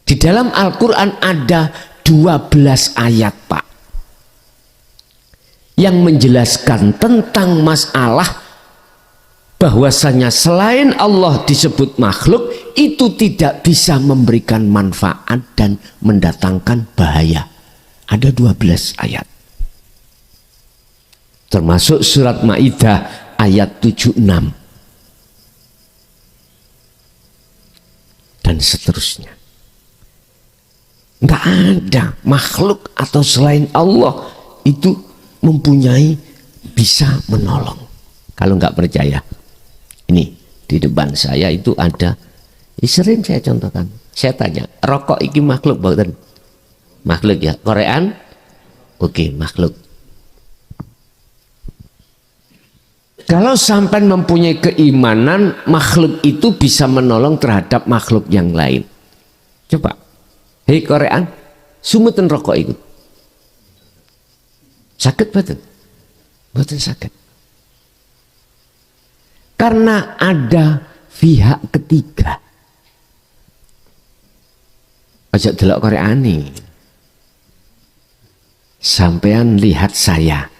Di dalam Al-Quran ada 12 ayat, Pak, yang menjelaskan tentang masalah bahwasanya selain Allah disebut makhluk itu tidak bisa memberikan manfaat dan mendatangkan bahaya. Ada 12 ayat. Termasuk surat Maidah ayat 76 dan seterusnya. Enggak ada makhluk atau selain Allah itu mempunyai bisa menolong. Kalau enggak percaya, ini di depan saya itu ada, sering saya contohkan. Saya tanya, rokok iki makhluk bukan? Makhluk ya, Korean? Oke, makhluk. Kalau sampai mempunyai keimanan makhluk itu bisa menolong terhadap makhluk yang lain, coba, hei Korean, sumutin rokok itu, sakit betul? Betul sakit. Karena ada pihak ketiga. Aja delok Koreani. Sampean lihat saya.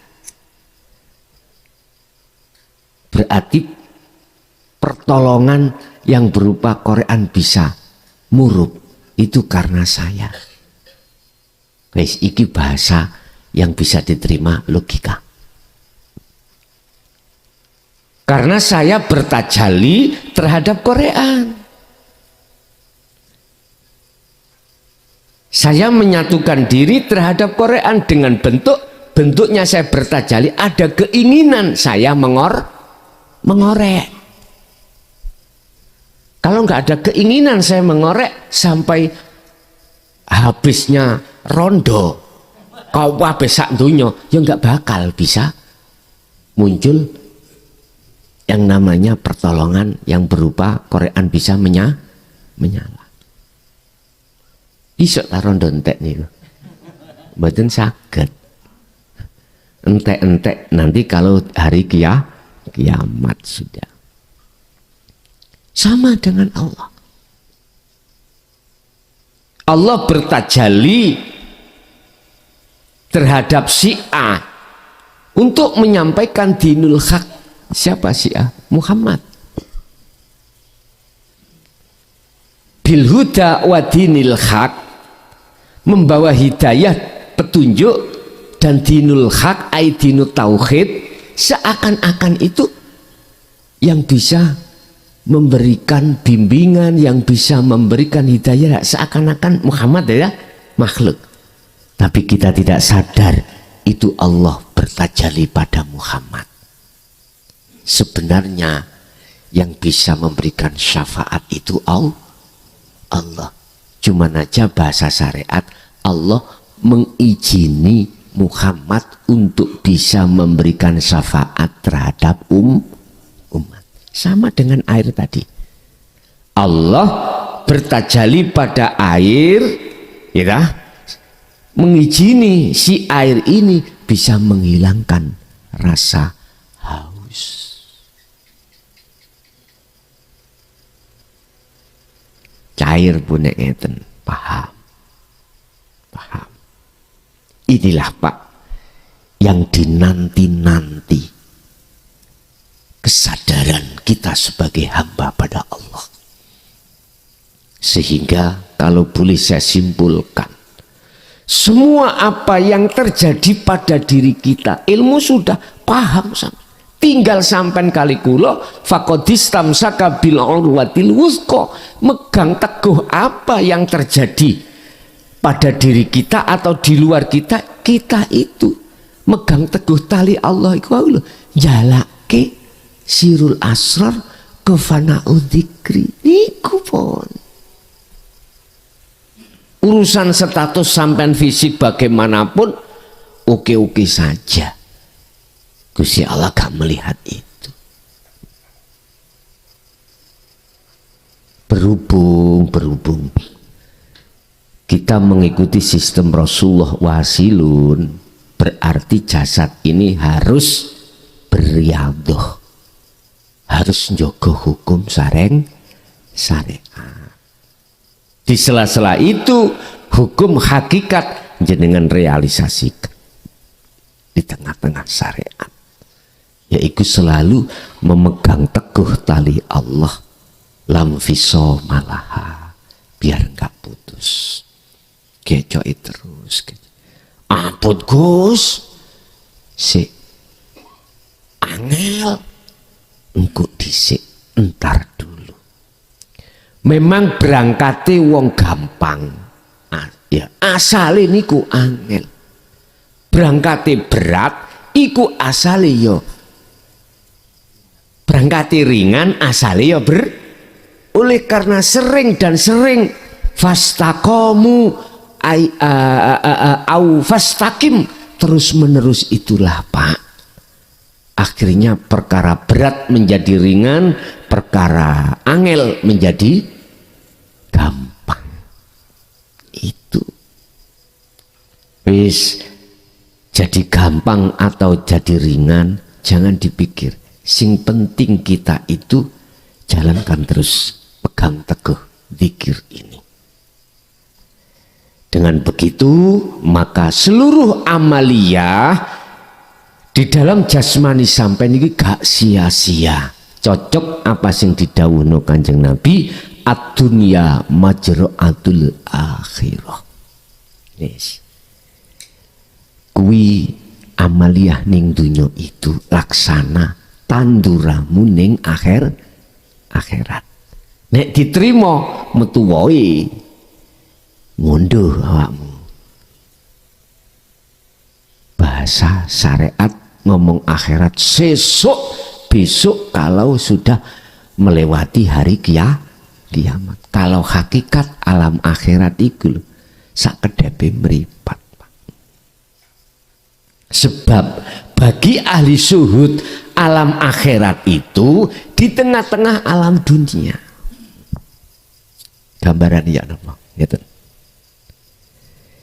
Berarti pertolongan yang berupa Korean bisa murub itu karena saya. Wis iki bahasa yang bisa diterima logika. Karena saya bertajalli terhadap Quran. Saya menyatukan diri terhadap Quran dengan bentuknya saya bertajalli, ada keinginan saya mengorek. Kalau nggak ada keinginan saya mengorek sampai habisnya rondo, kau habis sak dunyo, ya nggak bakal bisa muncul yang namanya pertolongan yang berupa Quran bisa menyala. Isok taruh entek nih, mboten saged. Entek-entek nanti kalau hari kiamat sudah. Sama dengan Allah. Allah bertajalli terhadap Syiah untuk menyampaikan dinul haq. Siapa Syiah? Muhammad. Bil huda wa dinil haq, membawa hidayah, petunjuk, dan dinul haq, ai dinul tauhid, seakan-akan itu yang bisa memberikan bimbingan, yang bisa memberikan hidayah, seakan-akan Muhammad ya makhluk. Tapi kita tidak sadar itu Allah bertajalli pada Muhammad. Sebenarnya yang bisa memberikan syafaat itu Allah. Cuman aja bahasa syariat Allah mengizini Muhammad untuk bisa memberikan syafaat terhadap umat. Sama dengan air tadi. Allah bertajalli pada air, ya, mengizini si air ini bisa menghilangkan rasa haus. Cair punya ngeten, paham. Inilah Pak yang dinanti-nanti kesadaran kita sebagai hamba pada Allah. Sehingga kalau boleh saya simpulkan, semua apa yang terjadi pada diri kita, ilmu sudah paham sama. Tinggal sampai kali kulo fakodistam sakabil urwatil wuthqa, megang teguh apa yang terjadi pada diri kita atau di luar kita, kita itu megang teguh tali Allah iku jalake sirul asrar kefana'u dzikri niku pon. Urusan status sampean fisik bagaimanapun oke-oke saja. Gusti Allah gak melihat itu. Berhubung kita mengikuti sistem Rasulullah wasilun, berarti jasad ini harus beriadoh, harus njogo hukum syariat. Di sela-sela itu hukum hakikat jenengan realisasikan di tengah-tengah syariat, yaitu selalu memegang teguh tali Allah, lam fiso malaha, biar enggak putus. Kecoi terus. Ampun Gus, si angel, engko dhisik, entar dulu. Memang berangkate wong gampang, ya asale niku angel. Berangkate berat, iku asale yo. Berangkate ringan, asale yo oleh karena sering dan sering fastaqomu au fastaqim, terus menerus itulah Pak. Akhirnya perkara berat menjadi ringan, perkara angel menjadi gampang. Itu wis jadi gampang atau jadi ringan jangan dipikir. Sing penting kita itu jalankan terus, pegang teguh zikir ini. Dengan begitu maka seluruh amaliyah di dalam jasmani sampai ini gak sia-sia. Cocok apa sing didhawuhno Kanjeng Nabi, ad-dunya majra'atul akhirah. Yes. Kuwi amaliyah ning dunya itu laksana tanduramu ning akhirat. Nek diterima metu wae ngunduh awakmu. Bahasa syariat ngomong akhirat besok kalau sudah melewati hari kiamat. Kalau hakikat alam akhirat itu sakedepe mripat. Sebab bagi ahli syuhud alam akhirat itu di tengah-tengah alam dunia. Gambaran ya napa? Ngeten.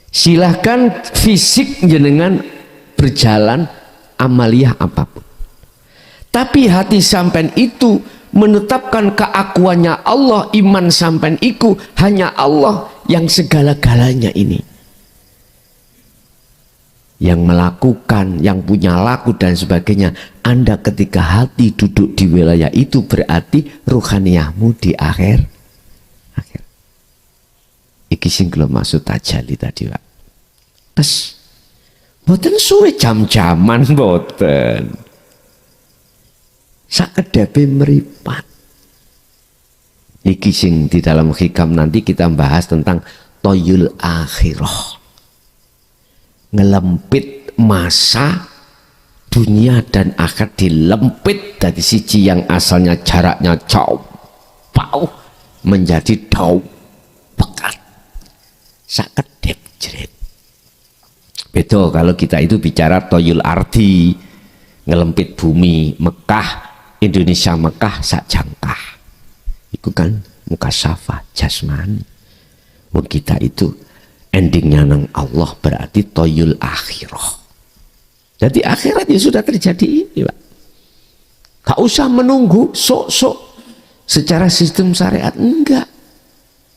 Silahkan fisik jenengan berjalan amaliyah apapun. Tapi hati sampean itu menetapkan keakuannya Allah, iman sampean iku hanya Allah yang segala-galanya ini. Yang melakukan, yang punya laku dan sebagainya. Anda ketika hati duduk di wilayah itu berarti ruhaniyahmu di akhir. Iki sing kula maksud tajalli tadi, Pak. Terus mboten suwe jam-jaman mboten. Sakedepe mripat. Iki sing di dalam hikam nanti kita bahas tentang toyul akhirah. Ngelempit masa dunia dan akhirat dilempit dari siji yang asalnya jaraknya jauh menjadi jauh pekat. Sakedep jeret. Betul kalau kita itu bicara toyul ardi, ngelempit bumi Mekah, Indonesia Mekah sak jangkah. Itu kan mukasafah jasmani. Kita itu endingnya nang Allah berarti toyul akhirah. Jadi akhirat ya sudah terjadi ini, Pak. Gak usah menunggu sok-sok secara sistem syariat, enggak.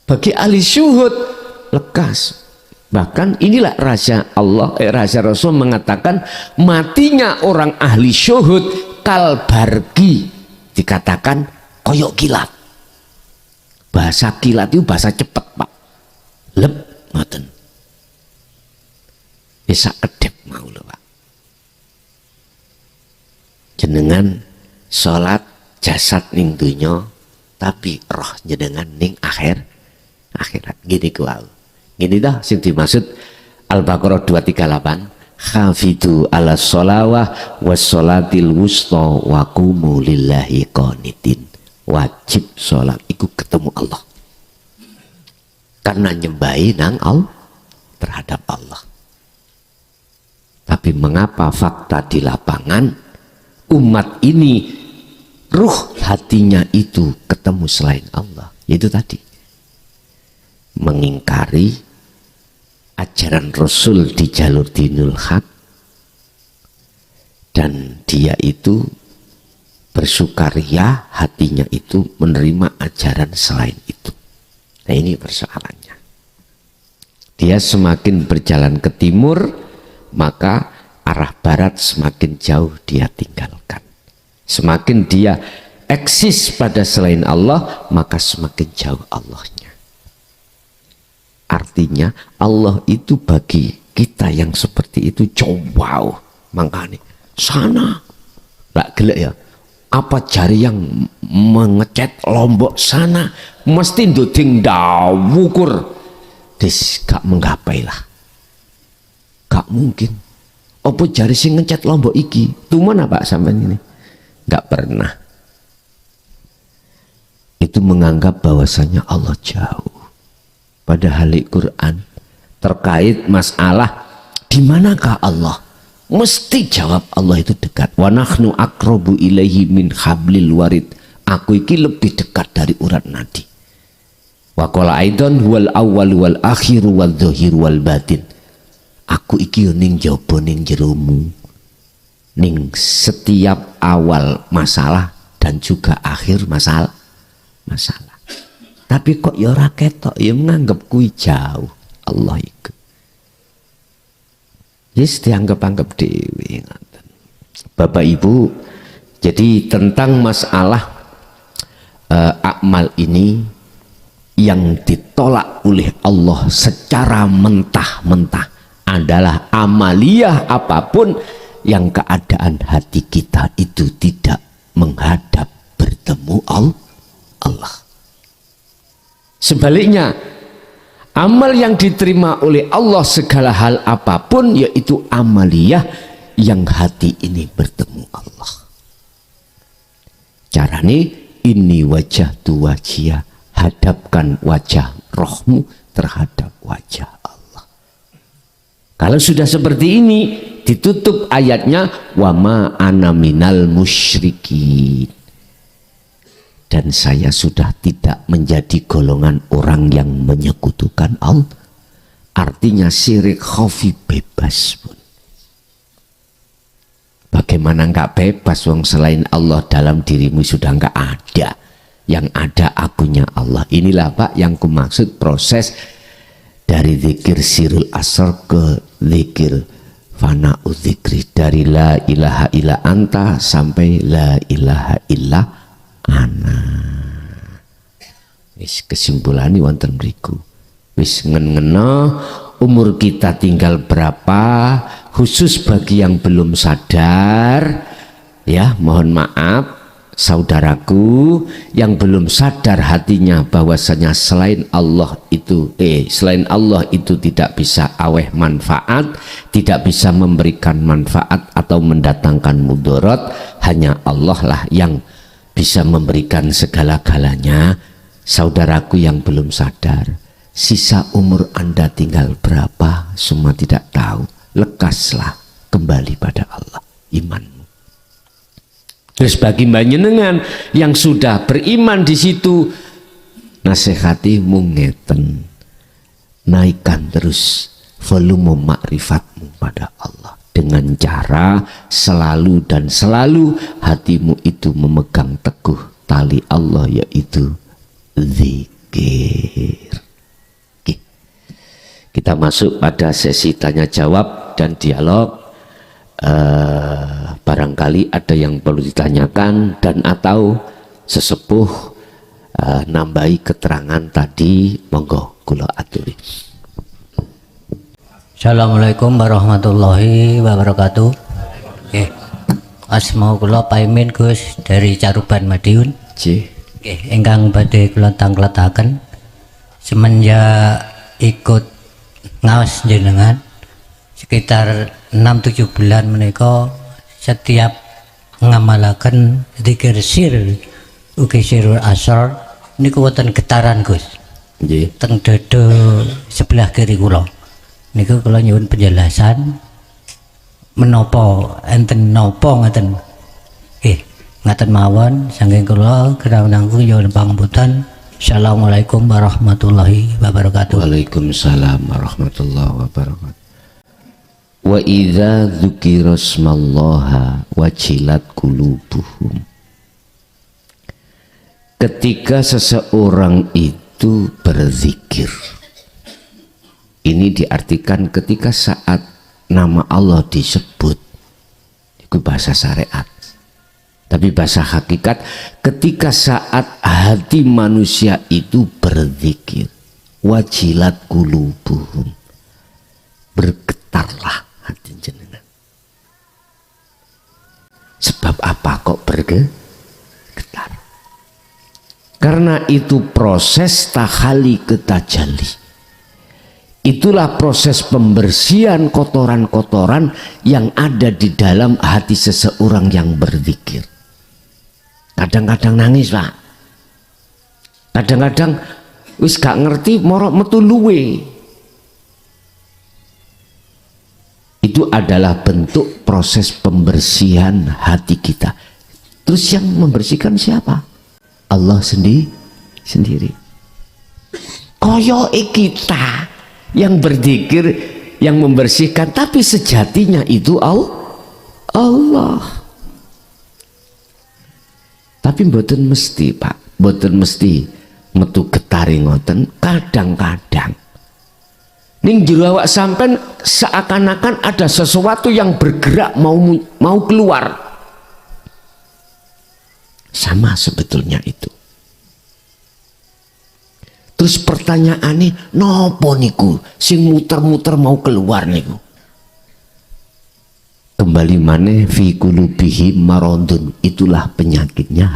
Bagi ahli syuhud lekas. Bahkan inilah rahasia Allah, rahasia Rasul mengatakan matinya orang ahli syuhud kalbargi, dikatakan koyok kilat. Bahasa kilat itu bahasa cepat, Pak. Lep ngoten. Bisa kedep mau lho, Pak. Jenengan salat jasad ning dunya tapi roh jenengan ning akhirat. Gini kuwi. Gini dah sing dimaksud Al-Baqarah 238, khafidu ala sholawah was sholatil wusta wa qumu lillahi qanitin. Wajib sholat itu ketemu Allah karena nyembahi nang Allah terhadap Allah. Tapi mengapa fakta di lapangan umat ini ruh hatinya itu ketemu selain Allah? Itu tadi mengingkari ajaran Rasul di jalur dinul haq, dan dia itu bersukaria hatinya itu menerima ajaran selain itu. Nah ini persoalannya. Dia semakin berjalan ke timur, maka arah barat semakin jauh dia tinggalkan. Semakin dia eksis pada selain Allah, maka semakin jauh Allahnya. Artinya Allah itu bagi kita yang seperti itu jauh. Makanya sana gak gelek ya, apa jari yang mengecet Lombok sana mesti nduding dawukur des gak menggapai lah, gak mungkin. Apa jari sing ngecat Lombok iki tuman apa sampean ini gak pernah. Itu menganggap bahwasanya Allah jauh. Padahal Al-Quran terkait masalah di manakah Allah, mesti jawab Allah itu dekat. Wa nahnu aqrabu ilaihi min hablil warid. Aku iki lebih dekat dari urat nadi. Wa qala aidan wal awwal wal akhir wal dhahir wal batin. Aku iki ning jaba ning jeromu, ning setiap awal masalah dan juga akhir masalah. Tapi kok ya ora ketok, ya menganggap kui jauh Allah iku. Yes, dianggap-anggap dewi. Bapak Ibu, jadi tentang masalah amal ini yang ditolak oleh Allah secara mentah-mentah adalah amaliyah apapun yang keadaan hati kita itu tidak menghadap bertemu Allah. Sebaliknya, amal yang diterima oleh Allah segala hal apapun yaitu amaliyah yang hati ini bertemu Allah. Caranya ini wajah tu wajah, hadapkan wajah rohmu terhadap wajah Allah. Kalau sudah seperti ini, ditutup ayatnya wama ana minal musyrikin, dan saya sudah tidak menjadi golongan orang yang menyekutukan Allah. Artinya syirik khafi bebas pun. Bagaimana enggak bebas wong selain Allah dalam dirimu sudah enggak ada. Yang ada akunya Allah. Inilah Pak yang kumaksud proses dari zikir sirul asar ke zikir fana'u zikri, dari la ilaha illa anta sampai la ilaha illa ana. Wis kesimpulannya wonten mriku. Wis ngena umur kita tinggal berapa, khusus bagi yang belum sadar ya, mohon maaf saudaraku yang belum sadar hatinya bahwasanya selain Allah itu tidak bisa aweh manfaat, tidak bisa memberikan manfaat atau mendatangkan mudarat, hanya Allah lah yang bisa memberikan segala-galanya. Saudaraku yang belum sadar, sisa umur Anda tinggal berapa semua tidak tahu. Lekaslah kembali pada Allah imanmu. Terus bagi panjenengan yang sudah beriman di situ, nasihati ngeten, naikkan terus volume makrifatmu pada Allah dengan cara selalu dan selalu hatimu itu memegang teguh tali Allah, yaitu zikir. Oke. Kita masuk pada sesi tanya jawab dan dialog. Barangkali ada yang perlu ditanyakan dan atau sesepuh nambahi keterangan tadi, monggo kula aturi. Assalamualaikum warahmatullahi wabarakatuh. Asma kula paimin Gus dari Caruban Madiun. Ingkang badhe kula tangkletaken semenjak ikut ngaos jenengan sekitar 6-7 bulan menika, setiap ngamalaken zikir sir ugi sirul asar niku wonten getaran Gus. Nggih. Teng dada sebelah kiri kula. Niku kula nyuwun penjelasan menapa enten napa ngaten. Ngaten mawon saking kula kirang nanggung nyuwun pangapunten. Assalamualaikum warahmatullahi wabarakatuh. Waalaikumsalam warahmatullahi wabarakatuh. Wa idza dzukira smallaha wajilat qulubuhum. Ketika seseorang itu berzikir, ini diartikan ketika saat nama Allah disebut, itu bahasa syariat. Tapi bahasa hakikat, ketika saat hati manusia itu berzikir, wajilat qulubuhum, bergetarlah hati jenengan. Sebab apa kok bergetar? Karena itu proses tahali ke tajalli. Itulah proses pembersihan kotoran-kotoran yang ada di dalam hati seseorang yang berzikir. Kadang-kadang nangis Pak, kadang-kadang wis gak ngerti morok metu luwe. Itu adalah bentuk proses pembersihan hati kita. Terus yang membersihkan siapa? Allah sendiri. Koyo kita yang berzikir yang membersihkan, tapi sejatinya itu Allah. Tapi mboten mesti Pak, mboten mesti metu getari ngoten. Kadang-kadang ning jero awak sampean seakan-akan ada sesuatu yang bergerak mau keluar. Sama sebetulnya itu. Terus pertanyaannya, nopo niku sing muter-muter mau keluar niku? Kembali maneh fi qulubihi maradun, itulah penyakitnya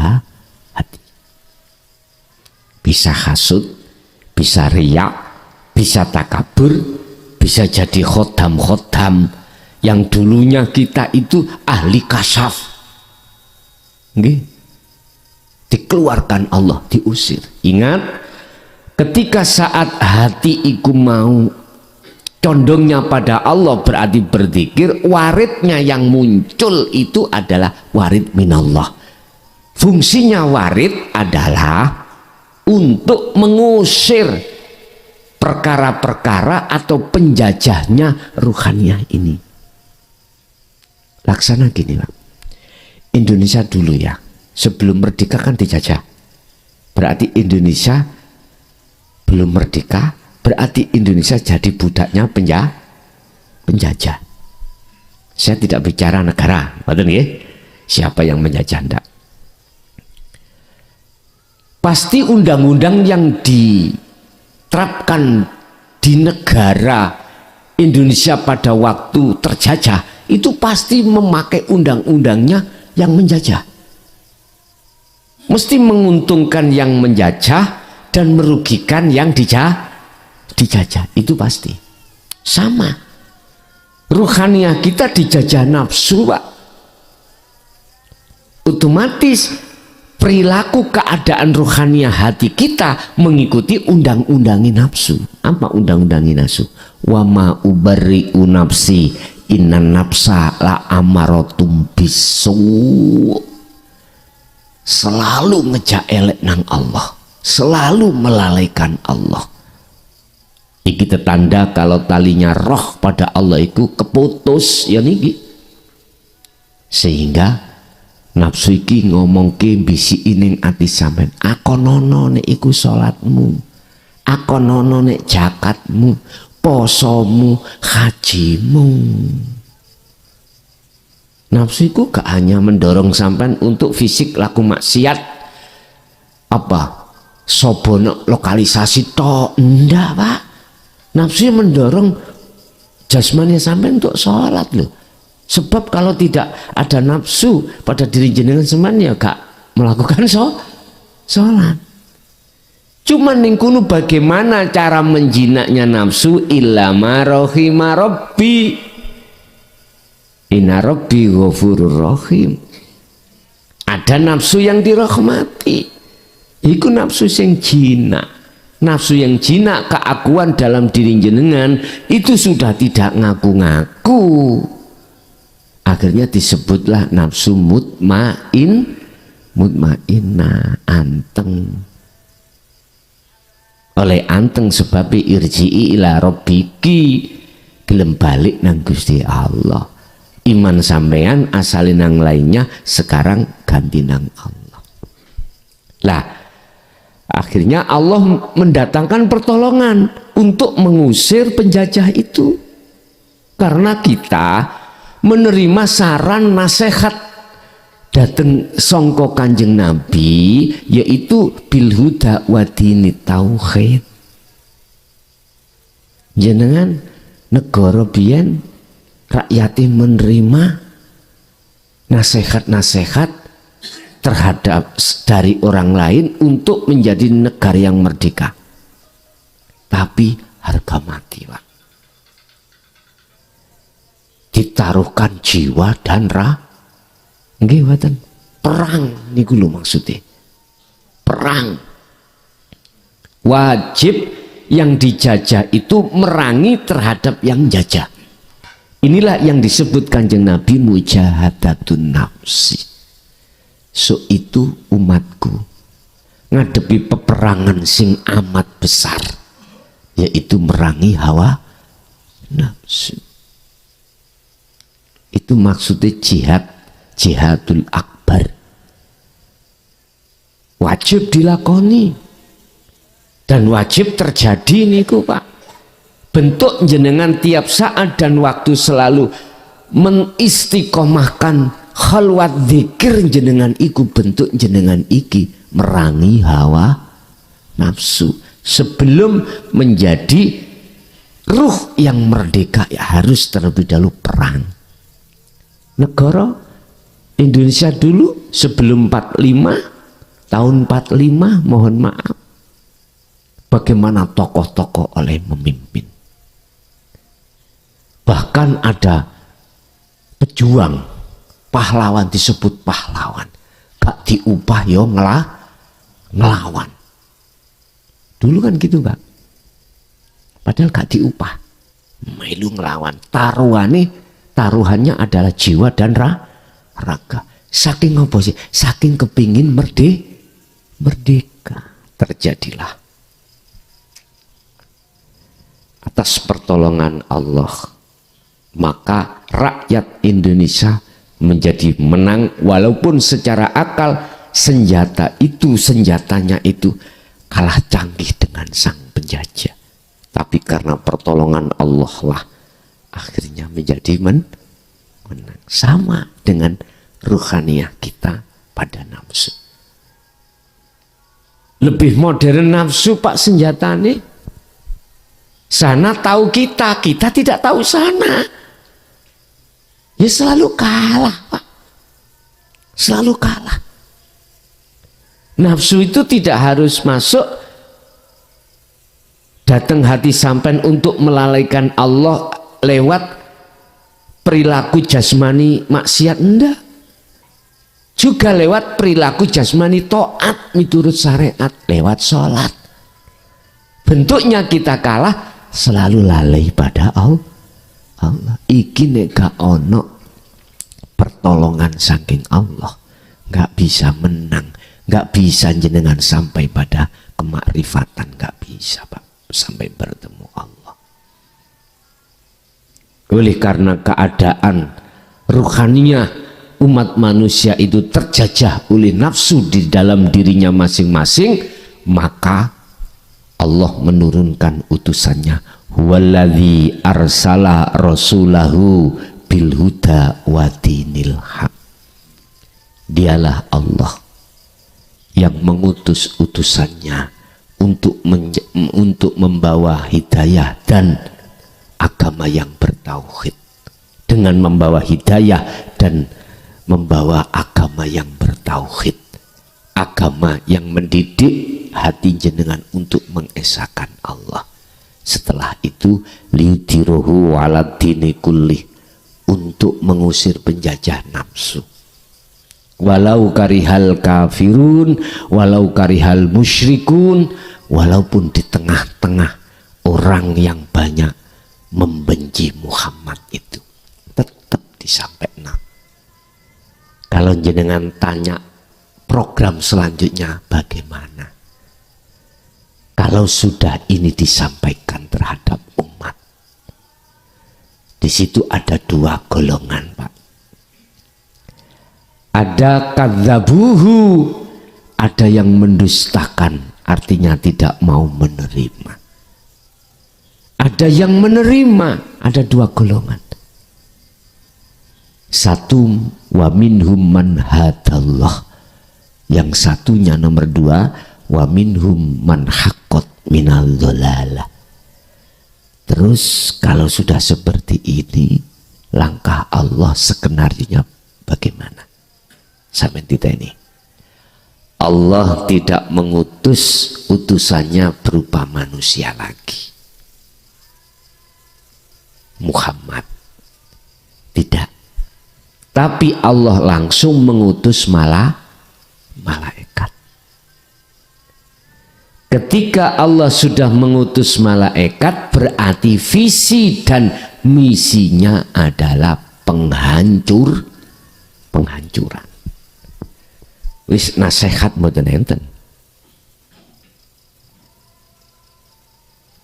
hati. Bisa hasud, bisa riak, bisa takabur, bisa jadi khotam-khotam yang dulunya kita itu ahli kasyaf. Nggih. Dikeluarkan Allah, diusir. Ingat, ketika saat hati iku mau condongnya pada Allah, berarti berzikir, waridnya yang muncul itu adalah warid minallah. Fungsinya warid adalah untuk mengusir perkara-perkara atau penjajahnya ruhaniyah ini. Laksana gini Pak, Indonesia dulu ya, sebelum merdeka kan dijajah. Berarti Indonesia belum merdeka, berarti Indonesia jadi budaknya penjajah. Saya tidak bicara negara, betul nggih? Siapa yang menjajah ndak? Pasti undang-undang yang diterapkan di negara Indonesia pada waktu terjajah itu pasti memakai undang-undangnya yang menjajah. Mesti menguntungkan yang menjajah dan merugikan yang dijajah, itu pasti. Sama, ruhaniyah kita dijajah nafsu Pak. Otomatis perilaku keadaan ruhaniyah hati kita mengikuti undang-undangi nafsu. Apa undang-undangi nafsu? Wa ma ubarri'u nafsi innan nafsa la amaratum bisu. Selalu ngejak elek nang Allah, selalu melalaikan Allah. Iki tetanda kalau talinya roh pada Allah itu keputus ya niki. Sehingga nafsu iki ngomong ke bisi ining ati sampean, akonono nek iku salatmu, akonono nek zakatmu, posomu, hajimu. Nafsu itu gak hanya mendorong sampean untuk fisik laku maksiat apa sobono lokalisasi tok, ndak Pak. Nafsu mendorong jasmani sampean untuk sholat loh. Sebab kalau tidak ada nafsu pada diri jenengan seman ya gak melakukan sholat. Cuman ningkunu bagaimana cara menjinaknya nafsu, illa ma rahima rabbi, inna rabbi ghafurur rahim. Ada nafsu yang dirahmati, iku nafsu yang jinak. Nafsu yang jinak, keakuan dalam diri jenengan itu sudah tidak ngaku-ngaku, akhirnya disebutlah nafsu mutmainah, anteng. Oleh anteng sebab irji'i ila rabbiki, gelem balik nang Gusti Allah. Iman sampean asalin nang lainnya, sekarang ganti nang Allah. Lah akhirnya Allah mendatangkan pertolongan untuk mengusir penjajah itu, karena kita menerima saran nasihat dateng songko Kanjeng Nabi, yaitu bil huda wa dinit tauhid. Jenengan negara biyen rakyatnya menerima nasihat-nasihat terhadap dari orang lain untuk menjadi negara yang merdeka, tapi harga mati Pak. Ditaruhkan jiwa dan nggih mboten, perang niku lho maksudnya. Perang wajib, yang dijajah itu merangi terhadap yang jajah. Inilah yang disebut Kanjeng Nabi mujahadatun nafsi. So itu umatku ngadepi peperangan sing amat besar, yaitu merangi hawa nafsu. Itu maksudnya jihadul akbar, wajib dilakoni dan wajib terjadi niku Pak. Bentuk jenengan tiap saat dan waktu selalu mengistiqomahkan khalwat zikir jenengan iku, bentuk jenengan iki merangi hawa nafsu. Sebelum menjadi ruh yang merdeka ya harus terlebih dahulu perang. Negara Indonesia dulu sebelum 45, tahun 45 mohon maaf, bagaimana tokoh-tokoh oleh memimpin. Bahkan ada pejuang, pahlawan disebut pahlawan, gak diupah yo ngelawan. Dulu kan gitu Pak, padahal gak diupah, melu ngelawan. Taruhannya adalah jiwa dan raga. Saking apa sih? Saking kepingin merdeka. Terjadilah atas pertolongan Allah, maka rakyat Indonesia menjadi menang, walaupun secara akal senjatanya itu kalah canggih dengan sang penjajah, tapi karena pertolongan Allah lah akhirnya menjadi menang. Sama dengan ruhaniyah kita pada nafsu. Lebih modern nafsu Pak senjatanya. Sana tahu kita tidak tahu sana. Ya selalu kalah Pak, selalu kalah. Nafsu itu tidak harus masuk datang hati sampean untuk melalaikan Allah lewat perilaku jasmani maksiat, enggak. Juga lewat perilaku jasmani taat miturut syariat, lewat sholat. Bentuknya kita kalah selalu lalai pada Allah. Iki nek gak ono pertolongan saking Allah, gak bisa menang, gak bisa jenengan sampai pada kemakrifatan, gak bisa Pak, sampai bertemu Allah. Oleh karena keadaan ruhaniyah umat manusia itu terjajah oleh nafsu di dalam dirinya masing-masing, maka Allah menurunkan utusannya, huwaladzi arsala rasulahu bil huda wa dinil haq. Dialah Allah yang mengutus utusannya untuk membawa hidayah dan agama yang bertauhid. Dengan membawa hidayah dan membawa agama yang bertauhid, agama yang mendidik hati jenengan untuk mengesahkan Allah. Setelah itu liudirohu ala dini kullih, untuk mengusir penjajah nafsu. Walau karihal kafirun, walau karihal musyrikun, walaupun di tengah-tengah orang yang banyak membenci Muhammad itu, tetap disampaikan. Kalau jenengan tanya program selanjutnya bagaimana, kalau sudah ini disampaikan terhadap umat, di situ ada dua golongan Pak. Ada kadzabuhu, ada yang mendustakan, artinya tidak mau menerima. Ada yang menerima, ada dua golongan. Satu, wa minhum man hadallah, yang satunya nomor dua, wa minhum man haqqat minal dhalalah. Terus kalau sudah seperti ini, langkah Allah skenarionya bagaimana? Sampai kita ini, Allah tidak mengutus utusannya berupa manusia lagi, Muhammad tidak, tapi Allah langsung mengutus malaikat. Ketika Allah sudah mengutus malaikat, berarti visi dan misinya adalah penghancuran. Wis nasihat mboten enten.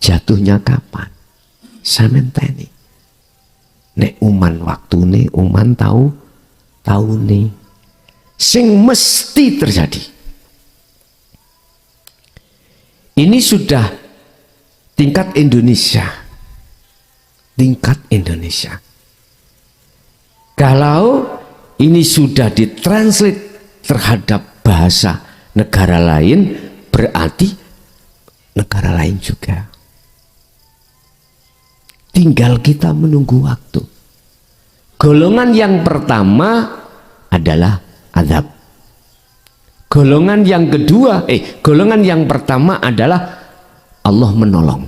Jatuhnya kapan? Samenteni. Nek uman waktune, uman taune. Sing mesti terjadi. Ini sudah tingkat Indonesia. Tingkat Indonesia. Kalau ini sudah ditranslate terhadap bahasa negara lain, berarti negara lain juga. Tinggal kita menunggu waktu. Golongan yang pertama adalah azab. Golongan yang kedua, golongan yang pertama adalah Allah menolong.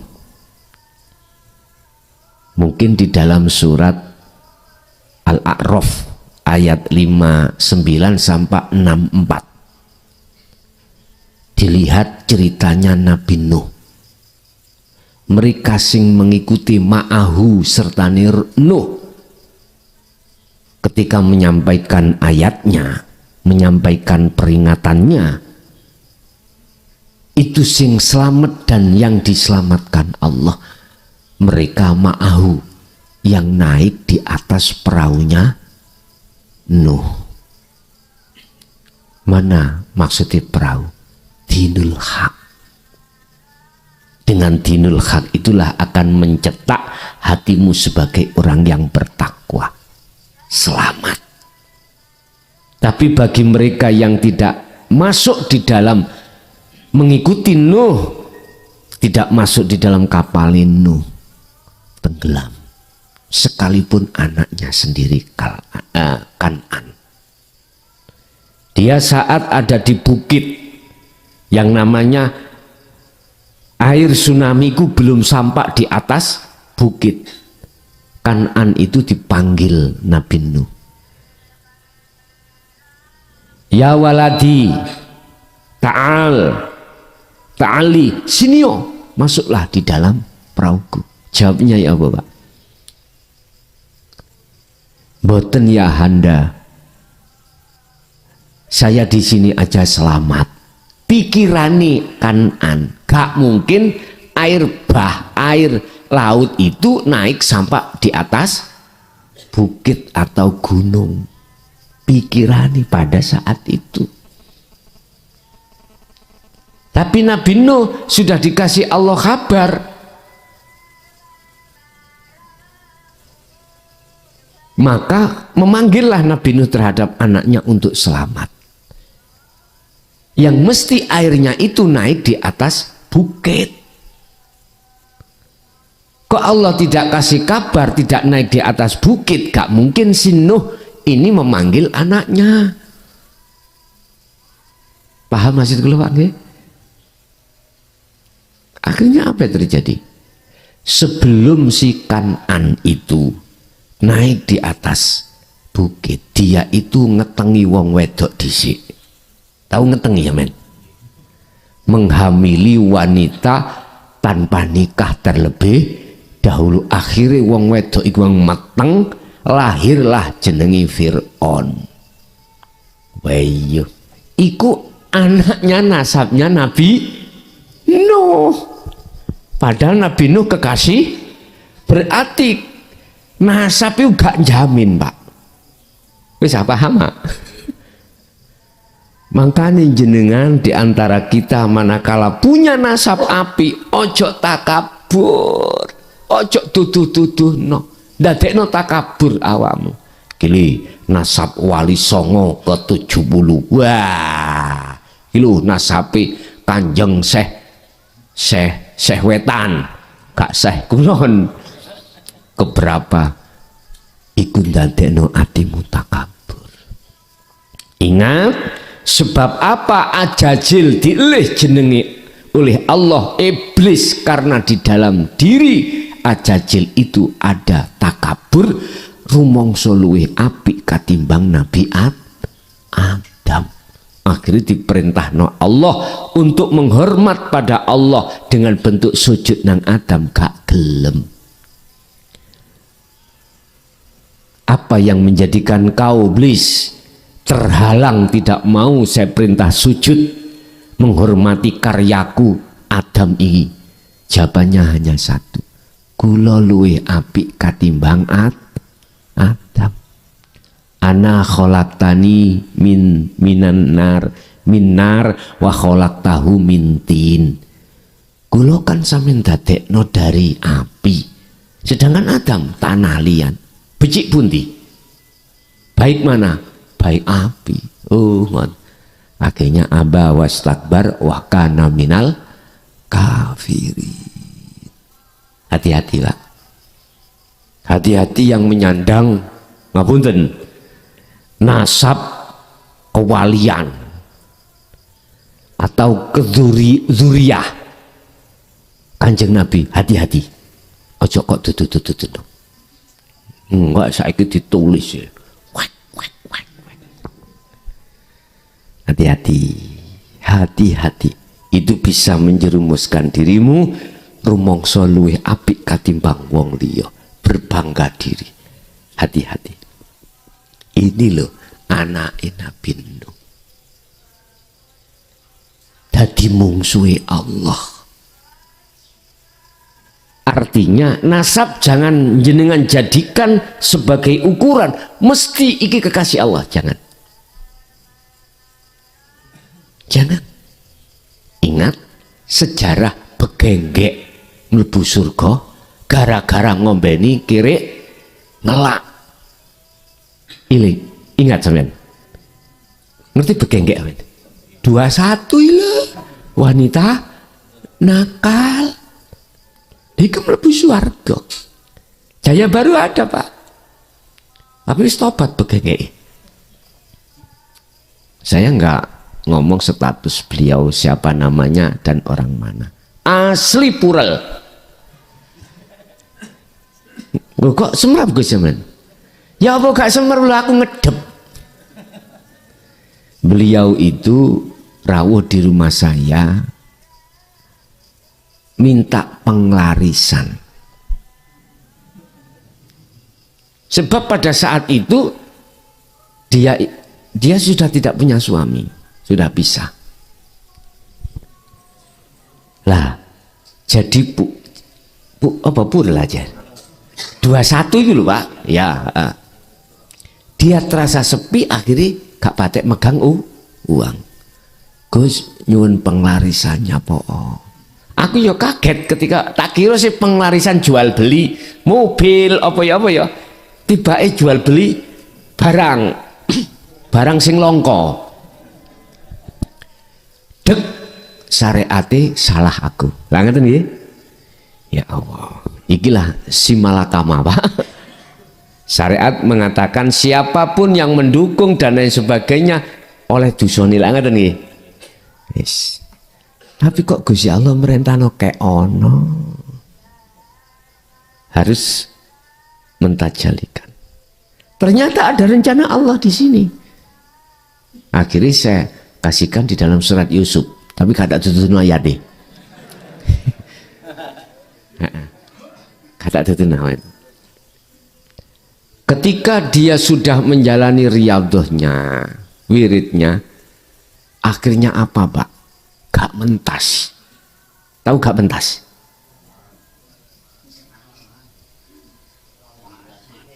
Mungkin di dalam surat Al-A'raf ayat 59 sampai 64. Dilihat ceritanya Nabi Nuh. Mereka sing mengikuti ma'ahu serta Nuh ketika menyampaikan ayatnya, menyampaikan peringatannya, itu sing selamat dan yang diselamatkan Allah. Mereka ma'ahu yang naik di atas perahunya Nuh. Mana maksudnya perahu? Dinul haq. Dengan dinul haq itulah akan mencetak hatimu sebagai orang yang bertakwa. Selamat. Tapi bagi mereka yang tidak masuk di dalam mengikuti Nuh, tidak masuk di dalam kapal Nuh, tenggelam. Sekalipun anaknya sendiri Kan'an. Dia saat ada di bukit yang namanya air tsunami itu belum sampai di atas bukit. Kan'an itu dipanggil Nabi Nuh. Ya waladi, ta'ali, sinio, masuklah di dalam perahuku. Jawabnya ya Bapak. Boten ya Handa, saya di sini aja selamat. Pikirani Kan'an, gak mungkin air laut itu naik sampai di atas bukit atau gunung. Pikirani pada saat itu. Tapi Nabi Nuh sudah dikasih Allah kabar. Maka memanggillah Nabi Nuh terhadap anaknya untuk selamat. Yang mesti airnya itu naik di atas bukit. Kok Allah tidak kasih kabar tidak naik di atas bukit? Gak mungkin si Nuh ini memanggil anaknya. Paham maksud kula Pak? Akhirnya apa yang terjadi? Sebelum si Kan'an itu naik di atas bukit, dia itu ngetengi wong wedok dhisik. Tahu ngetengi ya men? Menghamili wanita tanpa nikah terlebih dahulu. Akhirnya wong wedok iku meteng, lahirlah jenengi Fir'aun. Wayo, iku anaknya nasabnya Nabi Nuh. Padahal Nabi Nuh kekasih, berarti nasab itu gak jamin Pak. Bisa paham Pak? Makanya jenengan diantara kita manakala punya nasab api, ojo takabur, ojo tuduh-tuduh no, dadekno takabur awamu. Gili nasab Wali Songo ke-70, wah, gilo nasabe Kanjeng Syekh Wetan, gak Syekh Kulon, keberapa iku dadekno atimu takabur. Ingat, sebab apa Ajajil dielih jenenge oleh Allah iblis, karena di dalam diri Ajajil itu ada takabur, rumangsa luwih apik katimbang Nabi Adam. Akhirnya diperintahno Allah untuk menghormat pada Allah dengan bentuk sujud nang Adam, gak gelem. Apa yang menjadikan kau iblis terhalang tidak mau saya perintah sujud menghormati karyaku Adam ini? Jawabannya hanya satu, kula luwih apik katimbang Adam. Ana kholaqtani minan nar wa kholaqtahu min tin. Kula kan sampeyan dadekno dari api, sedangkan Adam tanah liat. Becik pundi? Baik mana? Baik api. Oh, akhirnya aba wastakbar wa kana minal kafirin. Hati-hati Pak. Hati-hati yang menyandang ngapunten nasab kewalian atau zuriyah Kanjeng Nabi. Hati-hati. Ojo kok tutu. Enggak, saiki ditulis ya. Hati-hati. Hati-hati. Itu bisa menjerumuskan dirimu rumangsa luwih apik katimbang wong liya, berbangga diri. Hati-hati. Ini loh anake Nabi Nuh. Dadi mungsuhe Allah. Artinya nasab jangan jenengan jadikan sebagai ukuran. Mesti iki kekasih Allah. Jangan. Jangan. Ingat sejarah begenggek mlebu surga gara-gara ngombeni kirik ngelak. Iling. Ingat sampean. Ngerti begenggek apa itu? 21 ile wanita nakal. Iku mlebu swarga. Jaya Baru ada Pak. Tapi wis tobat begenge. Saya enggak ngomong status beliau siapa namanya dan orang mana. Asli Purel. Kok semerap Gus Jaman? Ya apa gak semerap aku ngedep. Beliau itu rawuh di rumah saya. Minta penglarisan. Sebab pada saat itu dia sudah tidak punya suami, sudah pisah. Lah, jadi Purel aja. 21 itu loh Pak. Ya. Dia terasa sepi, akhirnya gak patek megang uang. Gus nyuwun penglarisannya po. Aku ya kaget ketika tak kira sih penglarisan jual beli mobil apa ya tiba jual beli barang sing longko. Dek syariate salah aku. Lah ngeten nggih. Ya Allah, ikilah si malakama Pak. Syariat mengatakan siapapun yang mendukung dan lain sebagainya oleh dusoni. Lah ngeten nggih. Yes. Tapi kok Gusti Allah merentano kayak ono, harus mentajalikan. Ternyata ada rencana Allah di sini. Akhirnya saya kasihkan di dalam surat Yusuf, tapi gak ada tutun ayat deh. Gak ada tutun ayat. Ketika dia sudah menjalani riyadhahnya, wiridnya, akhirnya apa Pak? Gak mentas. Tahu gak mentas?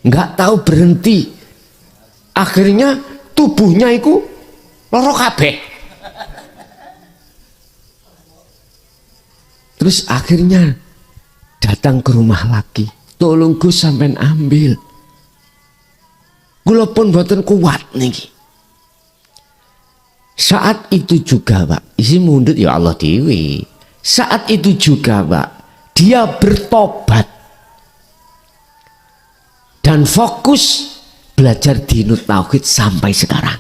Gak tahu berhenti. Akhirnya tubuhnya itu loro kabeh. Terus akhirnya datang ke rumah lagi. Tolong Gus sampean ambil. Kula pun mboten kuat niki. Saat itu juga Pak, isi mundut ya Allah dewi. Saat itu juga Pak, dia bertobat dan fokus belajar dinut tauhid sampai sekarang.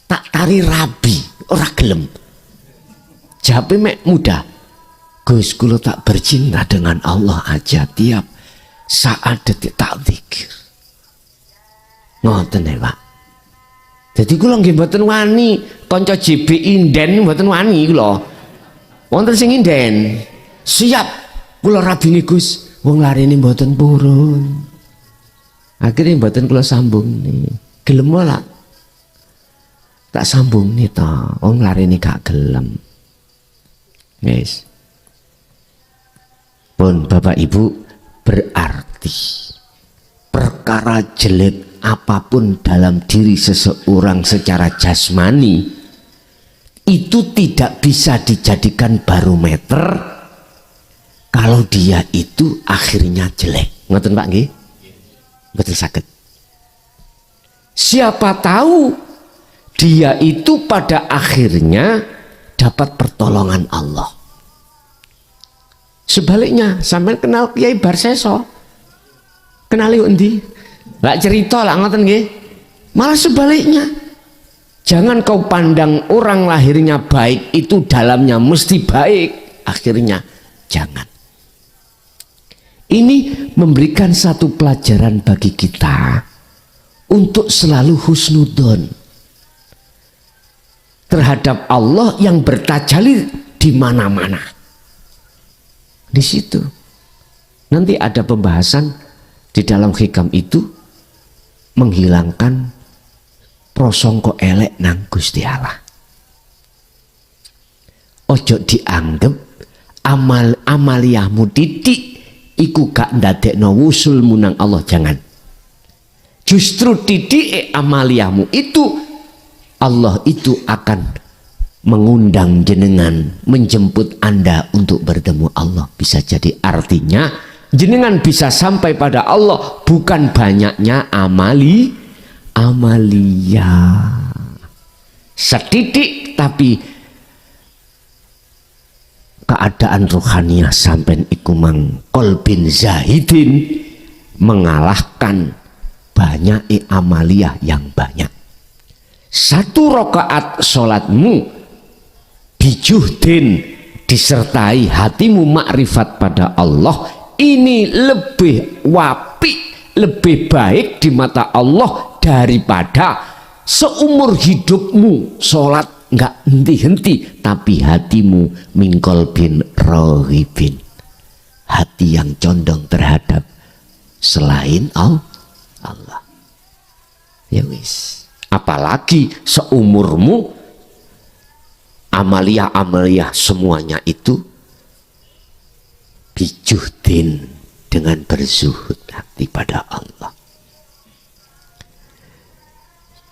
Tak tari rabi, ora gelem. Jape mek muda. Gus kula tak bercinta dengan Allah aja tiap saat detik tak zikir. Ngoten ya Pak. Jadi kula nggih mboten wani kanca JB inden mboten wani kula. Wonten sing inden. Siap kula rabine Gus, wong larene mboten purun. Akhirnya mboten kula sambung nih. Gelem ora? Tak sambung nih to, wong larene gak gelem. Wis. Pun Bapak Ibu, berarti perkara jelek apapun dalam diri seseorang secara jasmani itu tidak bisa dijadikan barometer kalau dia itu akhirnya jelek. Ngoten Pak nggih? Betul sakit. Siapa tahu dia itu pada akhirnya dapat pertolongan Allah. Sebaliknya, sampean kenal Kiai Barseso, kenali endi? Lak cerita lah ngoten nggih. Malah sebaliknya. Jangan kau pandang orang lahirnya baik itu dalamnya mesti baik. Akhirnya jangan. Ini memberikan satu pelajaran bagi kita untuk selalu husnudon terhadap Allah yang bertajalli di mana-mana. Di situ. Nanti ada pembahasan di dalam hikam itu menghilangkan prasangka elek nang Gusti Allah. Ojo dianggap amaliyahmu titik iku gak ndadekno wusulmu nang Allah, jangan. Justru titik amaliyahmu itu Allah itu akan mengundang jenengan, menjemput Anda untuk bertemu Allah. Bisa jadi artinya jenengan bisa sampai pada Allah bukan banyaknya amalia setitik, tapi keadaan rohaniah sampai iku mang kolbin zahidin, mengalahkan banyak amaliyah yang banyak. Satu rakaat sholatmu bijuhdin, disertai hatimu makrifat pada Allah, ini lebih wapi, lebih baik di mata Allah daripada seumur hidupmu sholat nggak henti-henti tapi hatimu mingkol bin rohibin, hati yang condong terhadap selain Allah. Ya wis, apalagi seumurmu amalia semuanya itu bijuhdin, dengan berzuhud hati pada Allah.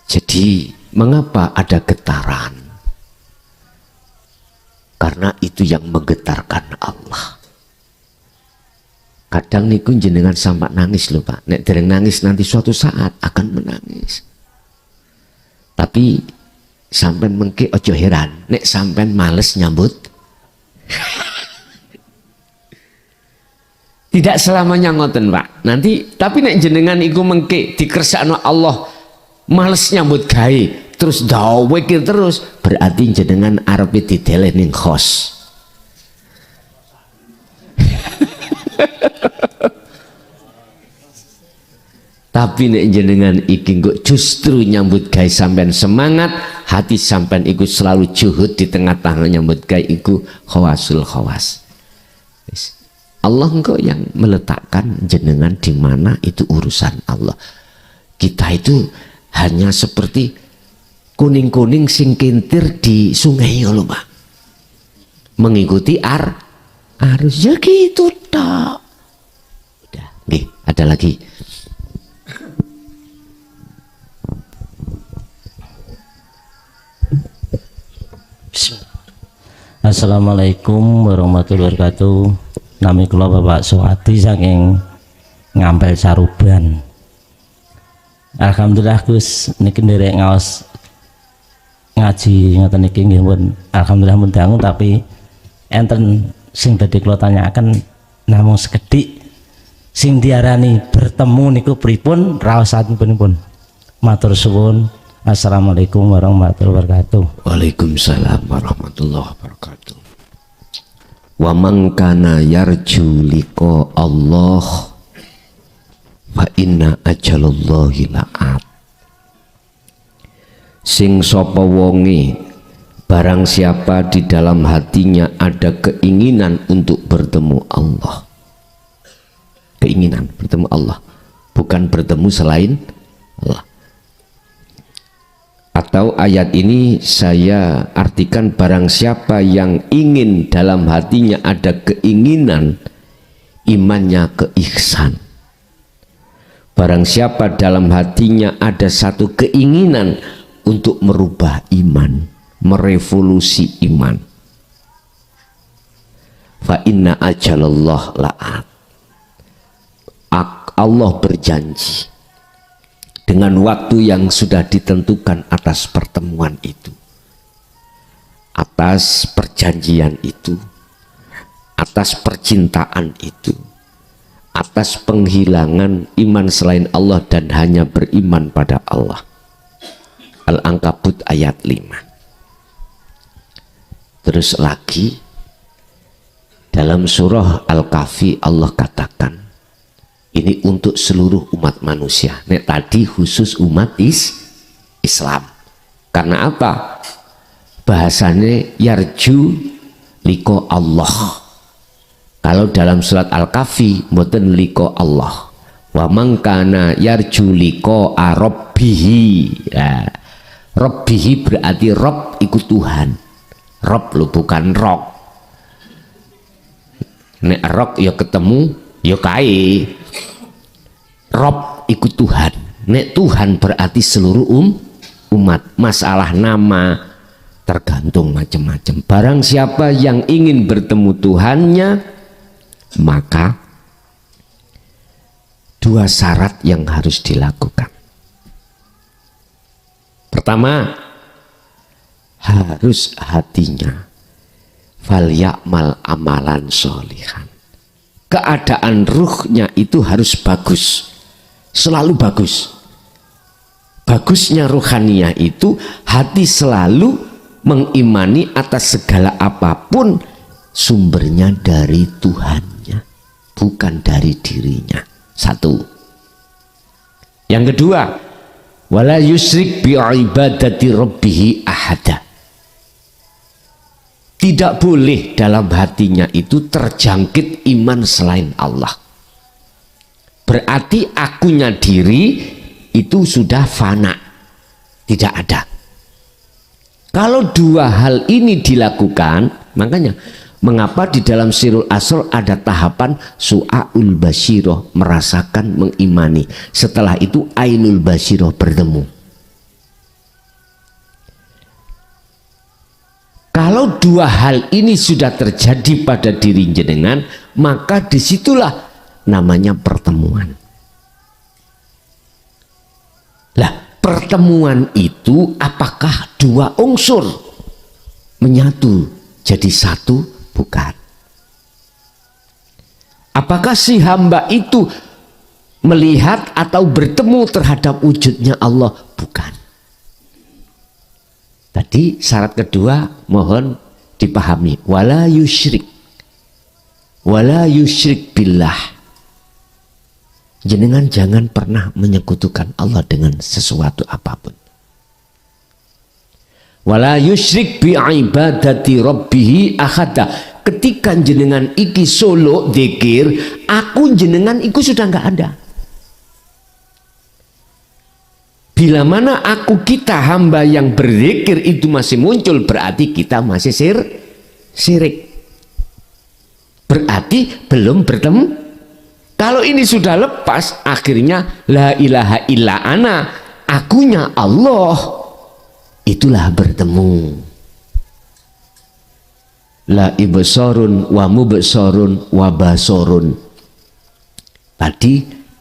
Jadi mengapa ada getaran? Karena itu yang menggetarkan Allah. Kadang niku jenengan sampai nangis loh Pak. Nek dereng nangis nanti suatu saat akan menangis. Tapi sampean mengke ojo heran nek sampean males nyambut. Tidak selamanya ngoten Pak. Nanti tapi nek jenengan iku mengke dikersakno Allah males nyambut gawe terus dawe terus, berarti jenengan arepe dideleh ning khos. Tapi nek jenengan iki kok justru nyambut gawe sampean semangat, hati sampean iku selalu juhud di tengah-tengah nyambut gawe iku khawasul khawas. Allah engkau yang meletakkan jenengan di mana, itu urusan Allah. Kita itu hanya seperti kuning-kuning sing kintir di sungai lho Pak. Mengikuti arus ya gitu tak. Udah, nih ada lagi. Assalamualaikum warahmatullahi wabarakatuh. Nami kula Bapak Suwati saking Ngampel Saruban. Alhamdulillah Gus niki nderek ngaos ngaji ngoten niki nggih pun alhamdulillah mun dangu, tapi enten sing dadi kula tanyakaken namung sekedhik sing diarani bertemu niku pripun raosipun. Matur suwun. Assalamualaikum warahmatullahi wabarakatuh. Waalaikumsalam warahmatullahi wabarakatuh. Wa man kana yarju liqa Allah fa inna ajalallahi la'at. Sing sapa wonge barang siapa di dalam hatinya ada keinginan untuk bertemu Allah, keinginan bertemu Allah, bukan bertemu selain Allah. Atau ayat ini saya artikan barang siapa yang ingin dalam hatinya ada keinginan, imannya keihsan. Barang siapa dalam hatinya ada satu keinginan untuk merubah iman, merevolusi iman, fa inna ajalallah la'at. Allah berjanji dengan waktu yang sudah ditentukan atas pertemuan itu, atas perjanjian itu, atas percintaan itu, atas penghilangan iman selain Allah dan hanya beriman pada Allah. Al-Ankabut ayat 5. Terus lagi dalam surah Al-Kahfi Allah katakan, ini untuk seluruh umat manusia. Nek tadi khusus umat Islam. Karena apa? Bahasanya yarju liko Allah. Kalau dalam surat Al-Kahfi mboten liko Allah. Wa man kana yarju liko rabbihi. Ya. Rabbihi berarti Rob ikut Tuhan. Rob lo bukan rok. Nek rok ya ketemu ya kae. Rob ikut Tuhan. Nek Tuhan berarti seluruh umat. Masalah nama tergantung macam-macam. Barang siapa yang ingin bertemu Tuhannya, maka dua syarat yang harus dilakukan. Pertama, harus hatinya falyamal amalan sholihan. Keadaan ruhnya itu harus bagus, selalu bagus. Bagusnya ruhaniyah itu hati selalu mengimani atas segala apapun sumbernya dari Tuhannya, bukan dari dirinya. Satu. Yang kedua, wala yusyrik bi ibadati rabbih ahada. Tidak boleh dalam hatinya itu terjangkit iman selain Allah. Berarti akunya diri itu sudah fana, tidak ada. Kalau dua hal ini dilakukan, makanya mengapa di dalam Sirul Asr ada tahapan su'aul basyiroh, merasakan, mengimani. Setelah itu ainul basyiroh, bertemu. Kalau dua hal ini sudah terjadi pada diri jenengan, maka disitulah namanya pertemuan. Lah, pertemuan itu apakah dua unsur menyatu jadi satu? Bukan. Apakah si hamba itu melihat atau bertemu terhadap wujudnya Allah? Bukan. Tadi syarat kedua mohon dipahami, wala yusyrik billah. Jenengan jangan pernah menyekutukan Allah dengan sesuatu apapun. Wala yusyrik bi ibadati rabbih ahada. Ketika jenengan iki solo dzikir, aku jenengan iku sudah enggak ada. Bila mana aku kita hamba yang berzikir itu masih muncul, berarti kita masih syirik. Berarti belum bertemu. Kalau ini sudah lepas, akhirnya la ilaha illa ana, akunya Allah, itulah bertemu. La ibsarun wa mubsarun wa basarun. Tadi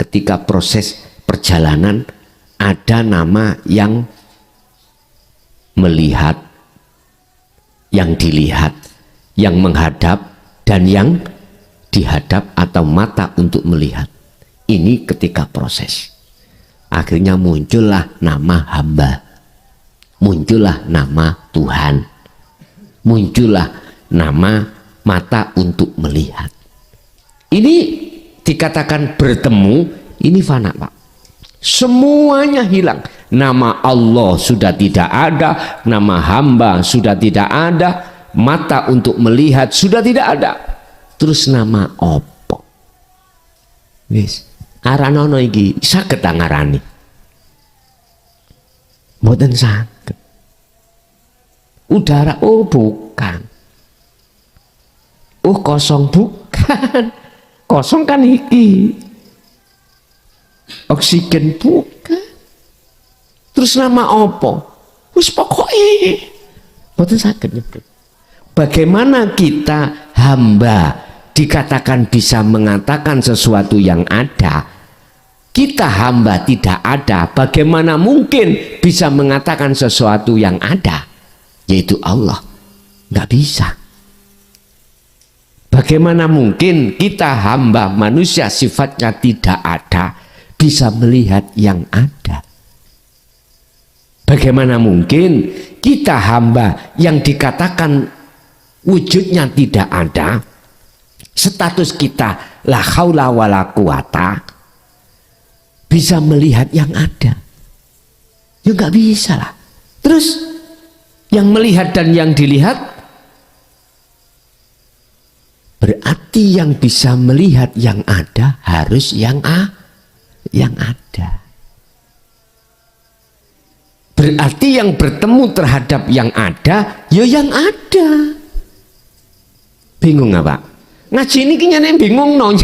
ketika proses perjalanan ada nama yang melihat, yang dilihat, yang menghadap, dan yang dihadap atau mata untuk melihat. Ini ketika proses. Akhirnya muncullah nama hamba. Muncullah nama Tuhan. Muncullah nama mata untuk melihat. Ini dikatakan bertemu, ini fana, Pak. Semuanya hilang. Nama Allah sudah tidak ada, nama hamba sudah tidak ada, mata untuk melihat sudah tidak ada. Terus nama opo? Wis, aranono iki saged ta ngarani? Mboten saged. Udara, oh bukan. Oh kosong, bukan. Kosong kan iki. Oksigen, bukan. Terus nama opo? Wis pokoknya mboten saged nyebut. Bagaimana kita hamba dikatakan bisa mengatakan sesuatu yang ada, kita hamba tidak ada, bagaimana mungkin bisa mengatakan sesuatu yang ada, yaitu Allah? Nggak bisa. Bagaimana mungkin kita hamba manusia sifatnya tidak ada bisa melihat yang ada? Bagaimana mungkin kita hamba yang dikatakan wujudnya tidak ada, status kita la haula wala quwata, bisa melihat yang ada? Ya nggak bisa lah. Terus yang melihat dan yang dilihat, berarti yang bisa melihat yang ada harus yang ada. Berarti yang bertemu terhadap yang ada, ya yang ada. Bingung nggak Pak? Ngaji ini kayaknya bingung no.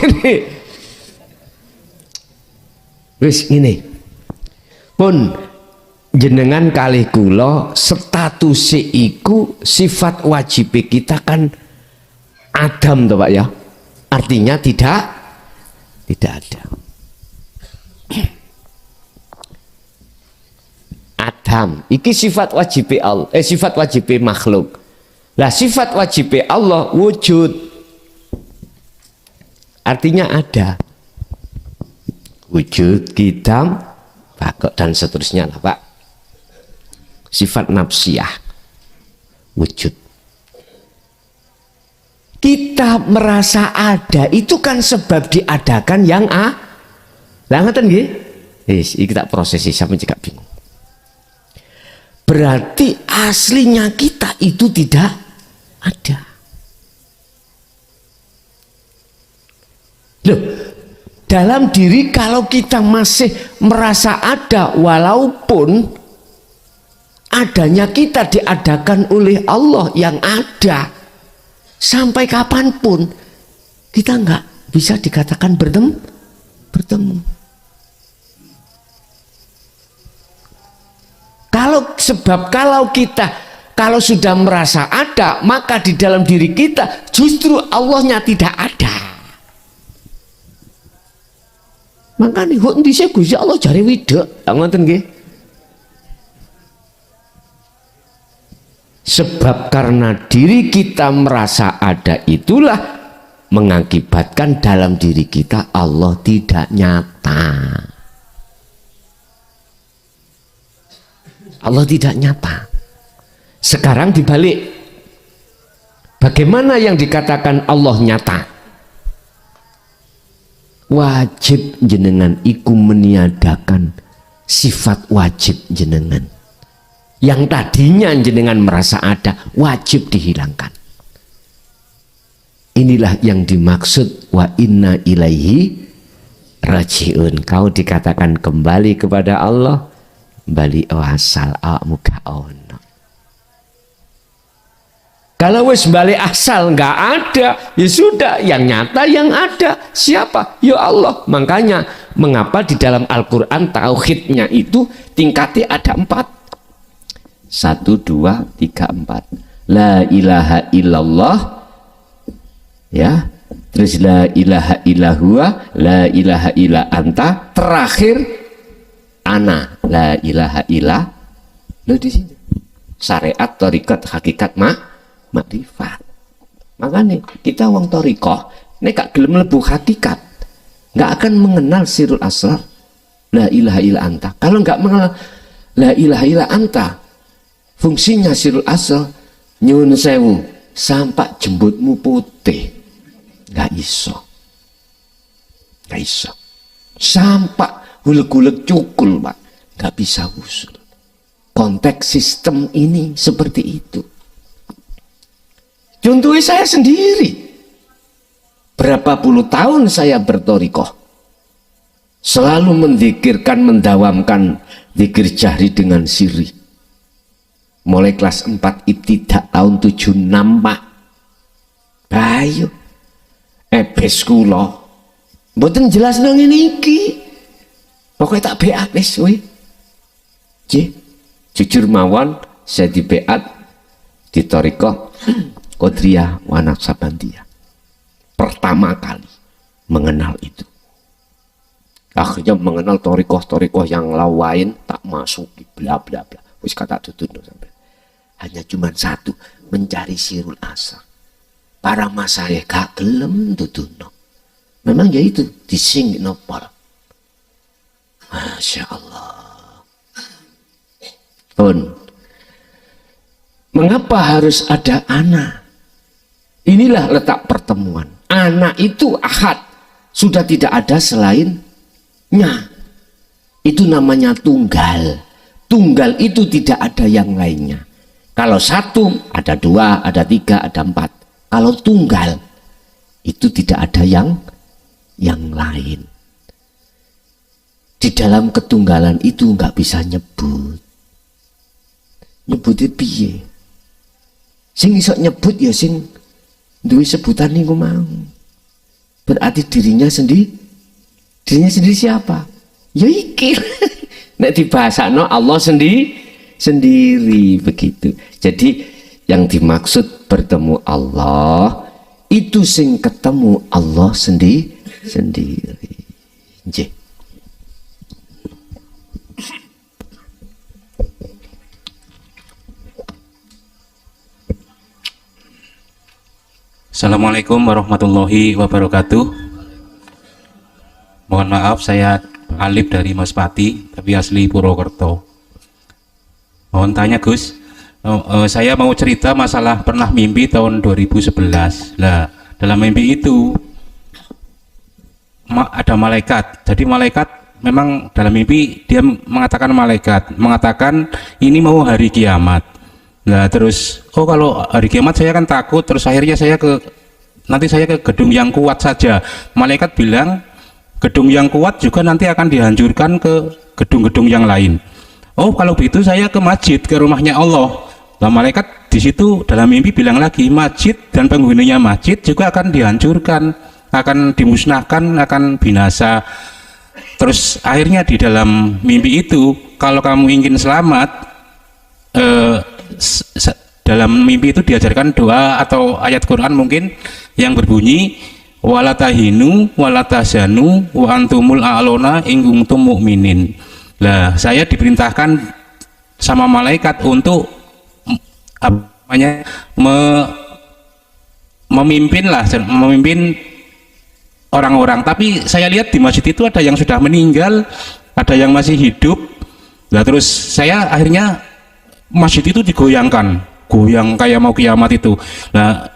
Wis ini pun jenengan kalih kula status iku sifat wajib kita kan Adam toh Pak ya. Artinya tidak ada. Adam iki sifat wajib Allah, sifat wajib makhluk. Lah sifat wajib Allah wujud. Artinya ada. Wujud, qidam, baqa dan seterusnya lah Pak. Sifat nafsiyah wujud. Kita merasa ada itu kan sebab diadakan yang lah ngoten nggih. Wis iki tak prosesi sampeyan juga bingung. Berarti aslinya kita itu tidak ada. Loh, dalam diri kalau kita masih merasa ada walaupun adanya kita diadakan oleh Allah yang ada, sampai kapanpun kita nggak bisa dikatakan bertemu. Kalau sudah merasa ada, maka di dalam diri kita justru Allahnya tidak ada. Makanya kok ndise Gusti Allah jare widek, ngoten nggih. Sebab karena diri kita merasa ada itulah mengakibatkan dalam diri kita Allah tidak nyata. Allah tidak nyata. Sekarang dibalik. Bagaimana yang dikatakan Allah nyata? Wajib jenengan iku meniadakan sifat wajib jenengan. Yang tadinya jenengan merasa ada, wajib dihilangkan. Inilah yang dimaksud wa inna ilaihi rajiun. Kau dikatakan kembali kepada Allah, kembali asal muka ono. Kalau wis balik asal nggak ada, ya sudah, yang nyata yang ada siapa? Ya Allah. Makanya mengapa di dalam Al-Quran tauhidnya itu tingkatnya ada 4. 1, 2, 3, 4. La ilaha illallah, ya. Terus la ilaha illahua, la ilaha illa anta. Terakhir ana, la ilaha illa. Lo di sini. Syariat, thariqat, hakikat, makrifat. Makanya kita wong thariqah nek gak gelem mlebu hakikat, nggak akan mengenal sirul asrar la ilaha illa anta. Kalau nggak mengenal la ilaha illa anta, fungsinya sirul asrar nyuwun sewu sampai jembutmu putih, nggak iso sampai hulek-hulek cukul Pak, nggak bisa usul. Konteks sistem ini seperti itu. Contohnya saya sendiri, berapa puluh tahun saya berthariqah, selalu menzikirkan, mendawamkan zikir jahri dengan sirri. Mulai kelas 4 ibtidak tahun 76 Pak. Bayu ebes kula mboten jelas nang ngene iki. Pokoke tak beat wis kowe. Jujur mawon saya di beat di thariqah Qadriyah wa Naqsabandiyah. Pertama kali mengenal itu. Akhirnya mengenal thariqah yang lain tak masuki bla bla bla. Wis kata tutun sampai. Hanya cuma satu, mencari sirul asar. para masyayikh gak gelem tutuno. Memang ya itu dising nopal. Masya Allah. Pun, mengapa harus ada anak? Inilah letak pertemuan. Anak itu ahad, sudah tidak ada selainnya. Itu namanya tunggal. Tunggal itu tidak ada yang lainnya. Kalau satu, ada dua, ada tiga, ada empat. Kalau tunggal, itu tidak ada yang lain. Di dalam ketunggalan itu nggak bisa nyebut. Nyebutnya piye? Sing iso nyebut ya sing duwe sebutan niku mau. Berarti dirinya sendiri siapa? Ya iki. Nek dibahasakno Allah sendiri begitu. Jadi yang dimaksud bertemu Allah itu sing ketemu Allah sendiri. Nggih. Assalamualaikum warahmatullahi wabarakatuh. Mohon maaf, saya Alif dari Maspati, tapi asli Purwokerto. Mohon tanya Gus, saya mau cerita masalah pernah mimpi tahun 2011. Lah, dalam mimpi itu ada malaikat. Jadi malaikat memang dalam mimpi dia mengatakan ini mau hari kiamat. Nah terus, oh kalau hari kiamat saya kan takut, terus akhirnya nanti saya ke gedung yang kuat saja. Malaikat bilang gedung yang kuat juga nanti akan dihancurkan ke gedung-gedung yang lain. Oh kalau begitu saya ke masjid, ke rumahnya Allah. Nah malaikat di situ dalam mimpi bilang lagi, masjid dan penghuninya masjid juga akan dihancurkan, akan dimusnahkan, akan binasa. Terus akhirnya di dalam mimpi itu, kalau kamu ingin selamat, dalam mimpi itu diajarkan doa atau ayat Quran mungkin yang berbunyi walatahinu walatahzanu wa antumul a'lona in kuntum mu'minin. Lah saya diperintahkan sama malaikat untuk memimpin orang-orang, tapi saya lihat di masjid itu ada yang sudah meninggal, ada yang masih hidup. Lah terus saya akhirnya masjid itu digoyangkan, goyang kayak mau kiamat itu. Nah,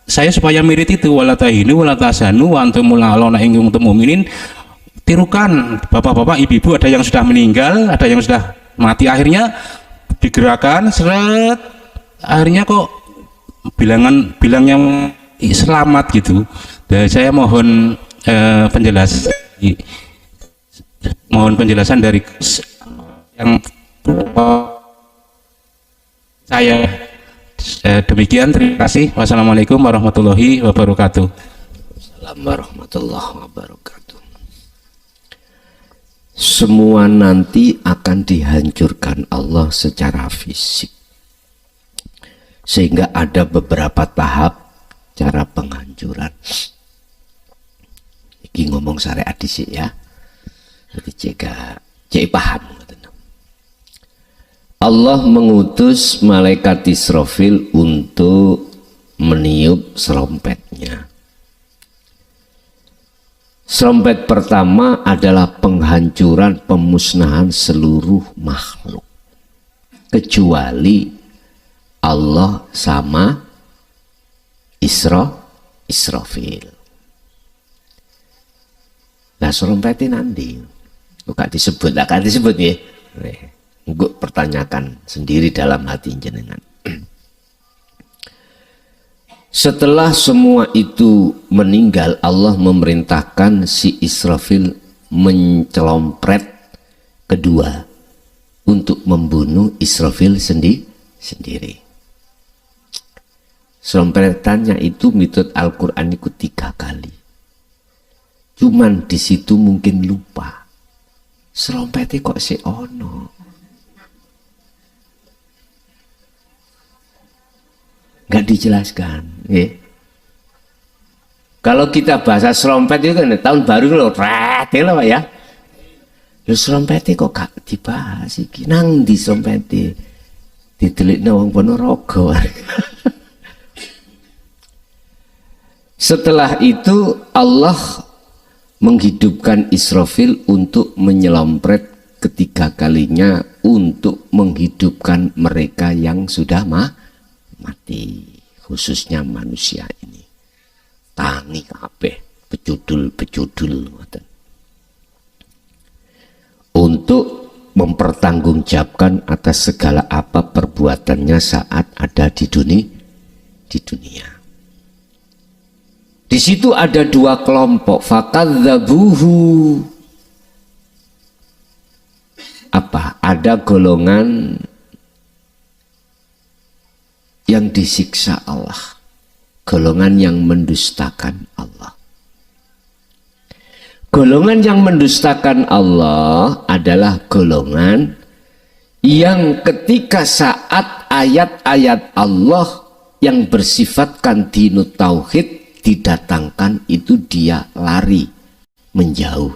saya supaya mirip itu walatahinu walatahzanu wa antumul a'lona in kuntum mu'minin, tirukan bapak-bapak, ibu-ibu, ada yang sudah meninggal, ada yang sudah mati, akhirnya digerakkan seret, akhirnya kok bilang yang selamat gitu. Dan saya mohon penjelasan dari yang saya. Demikian, terima kasih. Wassalamualaikum warahmatullahi wabarakatuh. Assalamualaikum warahmatullahi wabarakatuh. Semua nanti akan dihancurkan Allah secara fisik, sehingga ada beberapa tahap cara penghancuran. Iki ngomong syariat dhisik ya, jadi cek paham. Allah mengutus malaikat Israfil untuk meniup serompetnya. Serompet pertama adalah penghancuran, pemusnahan seluruh makhluk, kecuali Allah sama Israfil. Nah serompetnya nanti gak disebut ya. Gue pertanyakan sendiri dalam hati jenengan. Setelah semua itu meninggal, Allah memerintahkan si Israfil mencelompret kedua untuk membunuh Israfil sendiri. Selompretannya itu miturut Al-Quran itu 3 kali. Cuman di situ mungkin lupa. Selompetnya kok ono. Nggak dijelaskan ya. Kalau kita bahasa serompet itu kan tahun baru loh, ret ya Pak ya. Lu serompet kok gak dibahas iki, nang di serompet ditelikno wong Ponorogo. Setelah itu Allah menghidupkan Israfil untuk menyelompret ketiga kalinya untuk menghidupkan mereka yang sudah mati, khususnya manusia ini. Tangi kabeh becudul untuk mempertanggungjawabkan atas segala apa perbuatannya saat ada di dunia. Di situ ada dua kelompok, fakadzabuhu. Apa? Ada golongan yang disiksa Allah, golongan yang mendustakan Allah. Golongan yang mendustakan Allah adalah golongan yang ketika saat ayat-ayat Allah yang bersifatkan dinut tauhid didatangkan, itu dia lari menjauh,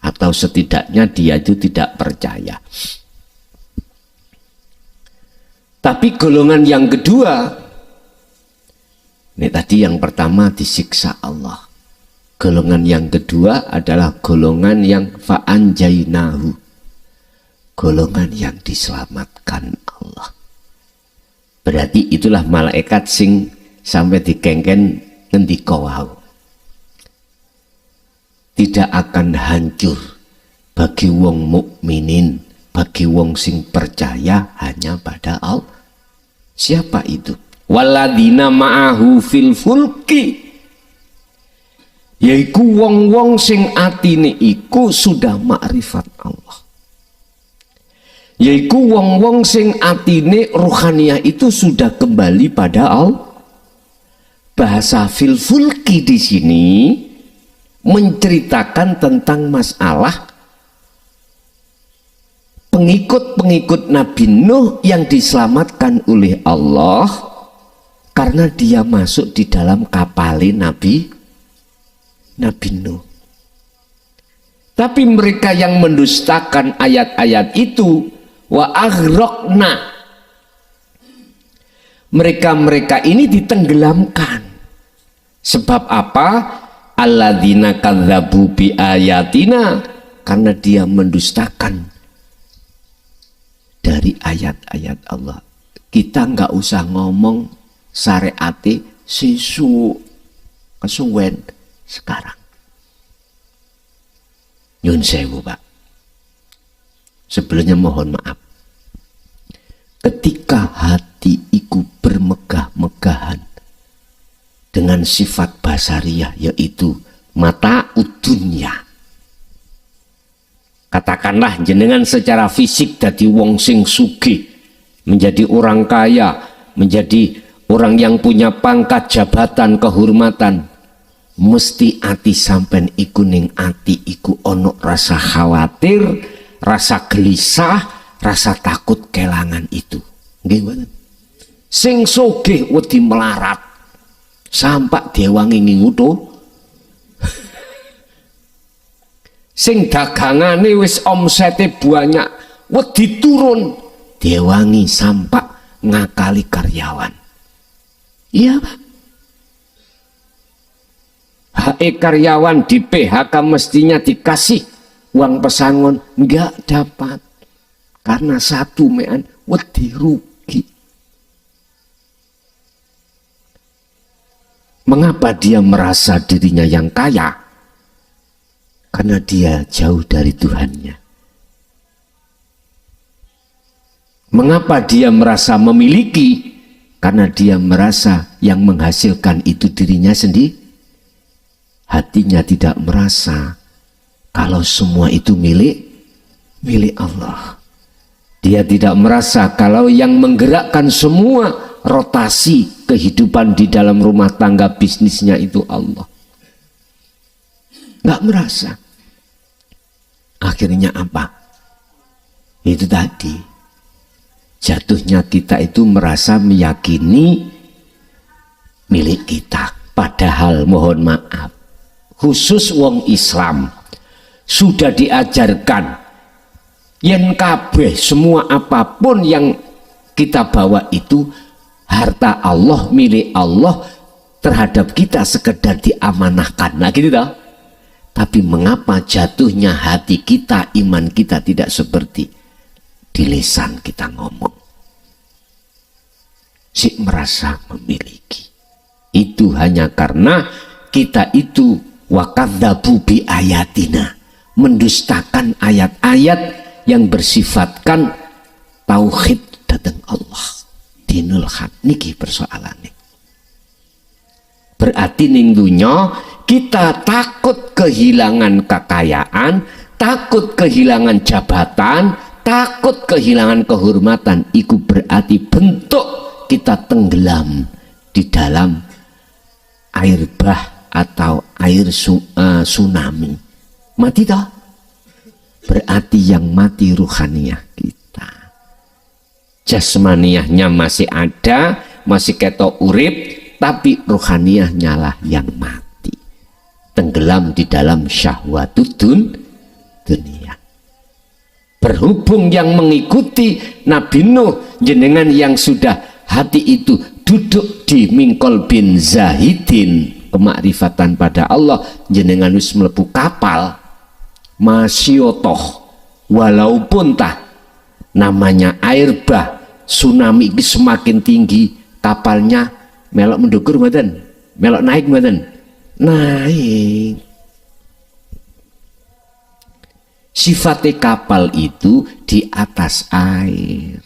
atau setidaknya dia itu tidak percaya. Tapi golongan yang kedua, ini tadi yang pertama disiksa Allah, golongan yang kedua adalah golongan yang fa'anjainahu, golongan yang diselamatkan Allah. Berarti itulah malaikat sing sampai dikengken ngendika wau, tidak akan hancur bagi wong mukminin, bagi wong sing percaya hanya pada Allah. Siapa itu? Waladina ma'ahu fil fulki, yaiku wong-wong sing atine iku sudah makrifat Allah, yaiku wong-wong sing atine ruhaniyah itu sudah kembali pada Allah. Bahasa fil fulki di sini menceritakan tentang masalah pengikut-pengikut Nabi Nuh yang diselamatkan oleh Allah karena dia masuk di dalam kapalin Nabi Nuh. Tapi mereka yang mendustakan ayat-ayat itu, wa aghraqna, mereka ini ditenggelamkan. Sebab apa? Alladzina kadzabu bi ayatina, karena dia mendustakan dari ayat-ayat Allah. Kita nggak usah ngomong syariate sesu kesuwen sekarang. Nyun sewu Pak, sebelumnya mohon maaf, ketika hati iku bermegah-megahan dengan sifat basariyah, yaitu mata udunya, katakanlah jenengan secara fisik dadi wong sing sugih, menjadi orang kaya, menjadi orang yang punya pangkat, jabatan, kehormatan, mesti ati sampen iku ning ati iku ono rasa khawatir, rasa gelisah, rasa takut kelangan itu. Nggih mboten? Sing sugih wedi melarat sampak dewangi ngutu, sing dagangane wis omsete banyak wedi turun, dewangi sampak ngakali karyawan. Iya Pak, karyawan di PHK mestinya dikasih uang pesangon, enggak dapat karena satu mean wedi rugi. Mengapa dia merasa dirinya yang kaya? Karena dia jauh dari Tuhannya. Mengapa dia merasa memiliki? Karena dia merasa yang menghasilkan itu dirinya sendiri. Hatinya tidak merasa kalau semua itu milik Allah. Dia tidak merasa kalau yang menggerakkan semua rotasi kehidupan di dalam rumah tangga bisnisnya itu Allah. Nggak merasa. Akhirnya apa? Itu tadi, jatuhnya kita itu merasa meyakini milik kita. Padahal mohon maaf, khusus wong Islam sudah diajarkan yen kabeh semua apapun yang kita bawa itu harta Allah, milik Allah, terhadap kita sekedar diamanahkan. Nah gitu toh. Tapi mengapa jatuhnya hati kita, iman kita tidak seperti di lisan kita ngomong? Si merasa memiliki. Itu hanya karena kita itu wakadzabu bi ayatina, mendustakan ayat-ayat yang bersifatkan tauhid datang Allah. Dinul haq niki persoalannya. Berarti ning dunya kita takut kehilangan kekayaan, takut kehilangan jabatan, takut kehilangan kehormatan. Itu berarti bentuk kita tenggelam di dalam air bah atau air tsunami. Mati toh? Berarti yang mati ruhaniyah kita. Jasmaniyahnya masih ada, masih ketok urip, tapi ruhaniyahnya lah yang mati, tenggelam di dalam syahwatudun dunia. Berhubung yang mengikuti Nabi Nuh jenengan yang sudah hati itu duduk di mingkol bin zahidin, kemakrifatan pada Allah, jenengan wis mlebu kapal masyotoh, walaupun tah namanya air bah tsunami ini semakin tinggi, kapalnya melok mendukur mboten, melok naik mboten, naik. Sifatnya kapal itu di atas air.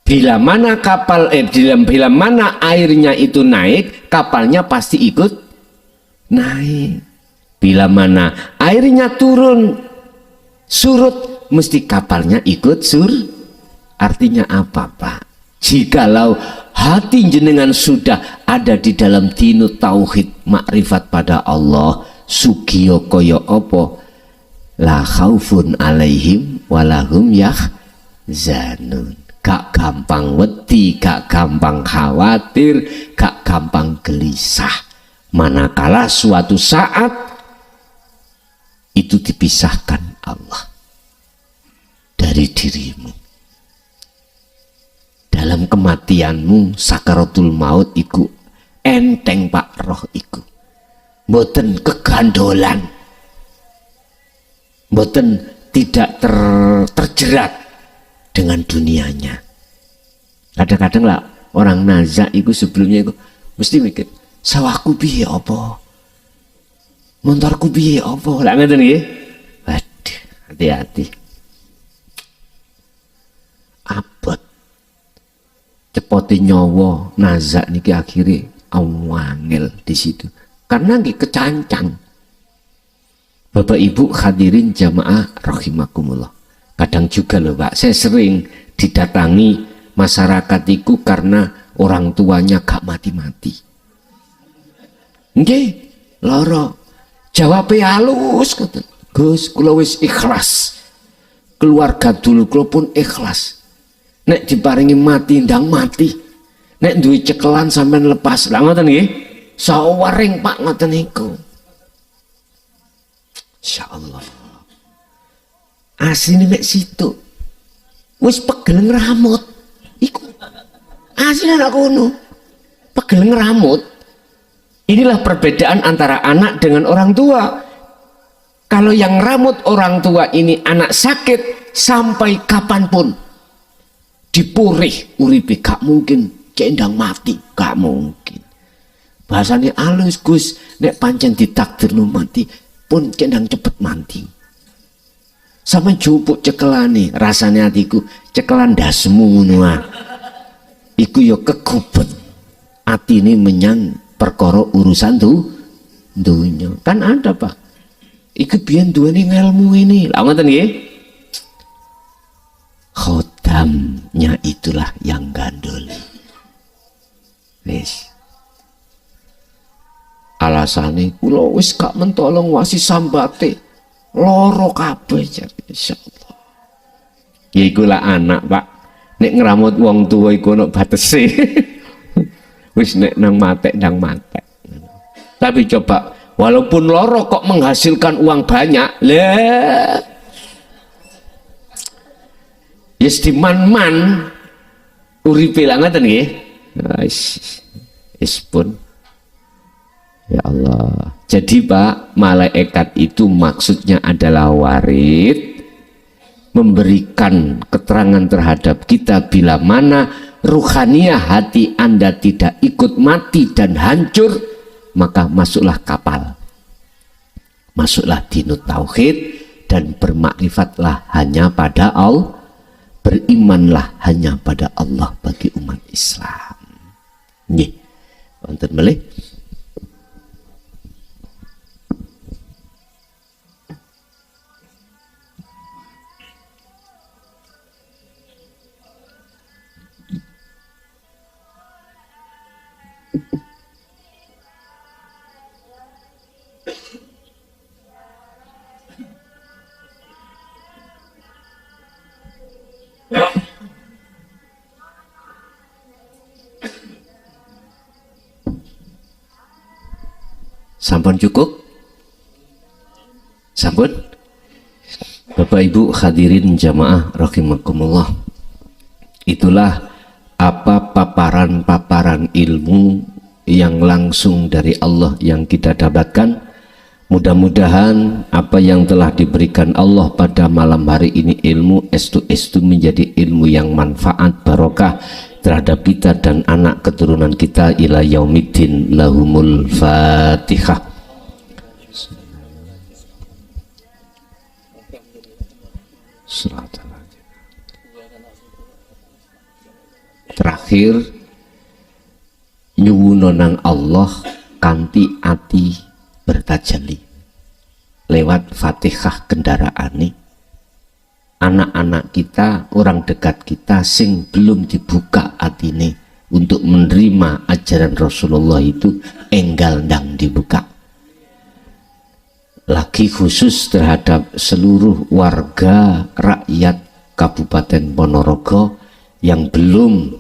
Bila mana kapal bila mana airnya itu naik, kapalnya pasti ikut naik. Bila mana airnya turun surut, mesti kapalnya ikut Artinya apa, Pak? Jikalau hati jenengan sudah ada di dalam dinu tauhid makrifat pada Allah, sugiyo koyo opo, la khaufun alaihim walahum yahzanun. Gak gampang wedi, gak gampang khawatir, gak gampang gelisah. Manakala suatu saat itu dipisahkan Allah dari dirimu. Dalam kematianmu sakaratul maut iku enteng Pak, roh iku mboten kegandolan, mboten tidak terjerat dengan dunianya. Kadang-kadang lah orang nazak iku sebelumnya iku mesti mikir sawahku piye apa, montorku piye apa, lak ngoten nggih. Waduh, hati-hati. Abot cepote nyawa nazak niki akhirnya awangel di situ karena nggih kecancang. Bapak Ibu hadirin jamaah rahimakumullah, kadang juga loh Pak, saya sering didatangi masyarakat itu karena orang tuanya gak mati-mati. Nggih, loro jawabe halus ngoten. Gus, kula wis ikhlas. Keluarga dulu kula pun ikhlas. Nek diparingi mati ndang mati, nek duwe cekelan sampean lepas. Lah ngoten nggih, sawaring Pak ngoten niku. Insyaallah. Asline nek situ wis pegel ngramut. Iku asline nek kono pegel ngramut. Inilah perbedaan antara anak dengan orang tua. Kalau yang ngramut orang tua ini anak sakit sampai kapanpun dipurih uripe, gak mungkin cendang mati, gak mungkin. Bahasanya halus Gus, nek pancen ditakdirno mati pun cendang cepet mati. Sama jupuk cekelane, rasanya hatiku cekelan dasmu ngono. Iku yo kegubet atine menyang perkara urusan dunya. Kan ada Pak, iku biyen duweni ngelmu ini. Lah ngoten nggih. Khodamnya itulah yang gandoli. Wis. Alasane kula wis gak mentolong wasi sambate. Loro kabeh jare insyaallah. Ya iku lah anak, Pak. Nek ngramut wong tuwa iku ono batese. Wis nek nang matek ndang matek. Tapi coba walaupun loro kok menghasilkan uang banyak, lah yes di man-man uripe lah ngoten nggih. Ispun. Ya Allah. Jadi Pak, malaikat itu maksudnya adalah warid, memberikan keterangan terhadap kita bila mana ruhaniah hati Anda tidak ikut mati dan hancur, maka masuklah kapal, masuklah dinut tauhid, dan bermakrifatlah hanya pada Allah, berimanlah hanya pada Allah bagi umat Islam. Nggih, wonten melih. Sampun cukup? Sampun? Bapak Ibu hadirin jamaah rahimakumullah. Itulah apa paparan-paparan ilmu yang langsung dari Allah yang kita dapatkan. Mudah-mudahan apa yang telah diberikan Allah pada malam hari ini ilmu estu menjadi ilmu yang manfaat barokah terhadap kita dan anak keturunan kita ila yaumiddin. Lahumul Fatihah. Terakhir nyuwunonang Allah kanti ati bertajalli lewat Fatihah kendaraane anak-anak kita, orang dekat kita sing belum dibuka atine untuk menerima ajaran Rasulullah itu enggal ndang dibuka. Lagi khusus terhadap seluruh warga rakyat Kabupaten Ponorogo yang belum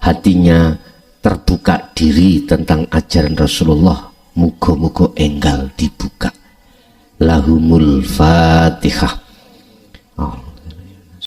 hatinya terbuka diri tentang ajaran Rasulullah, muga-muga enggal dibuka. Lahumul Fatihah.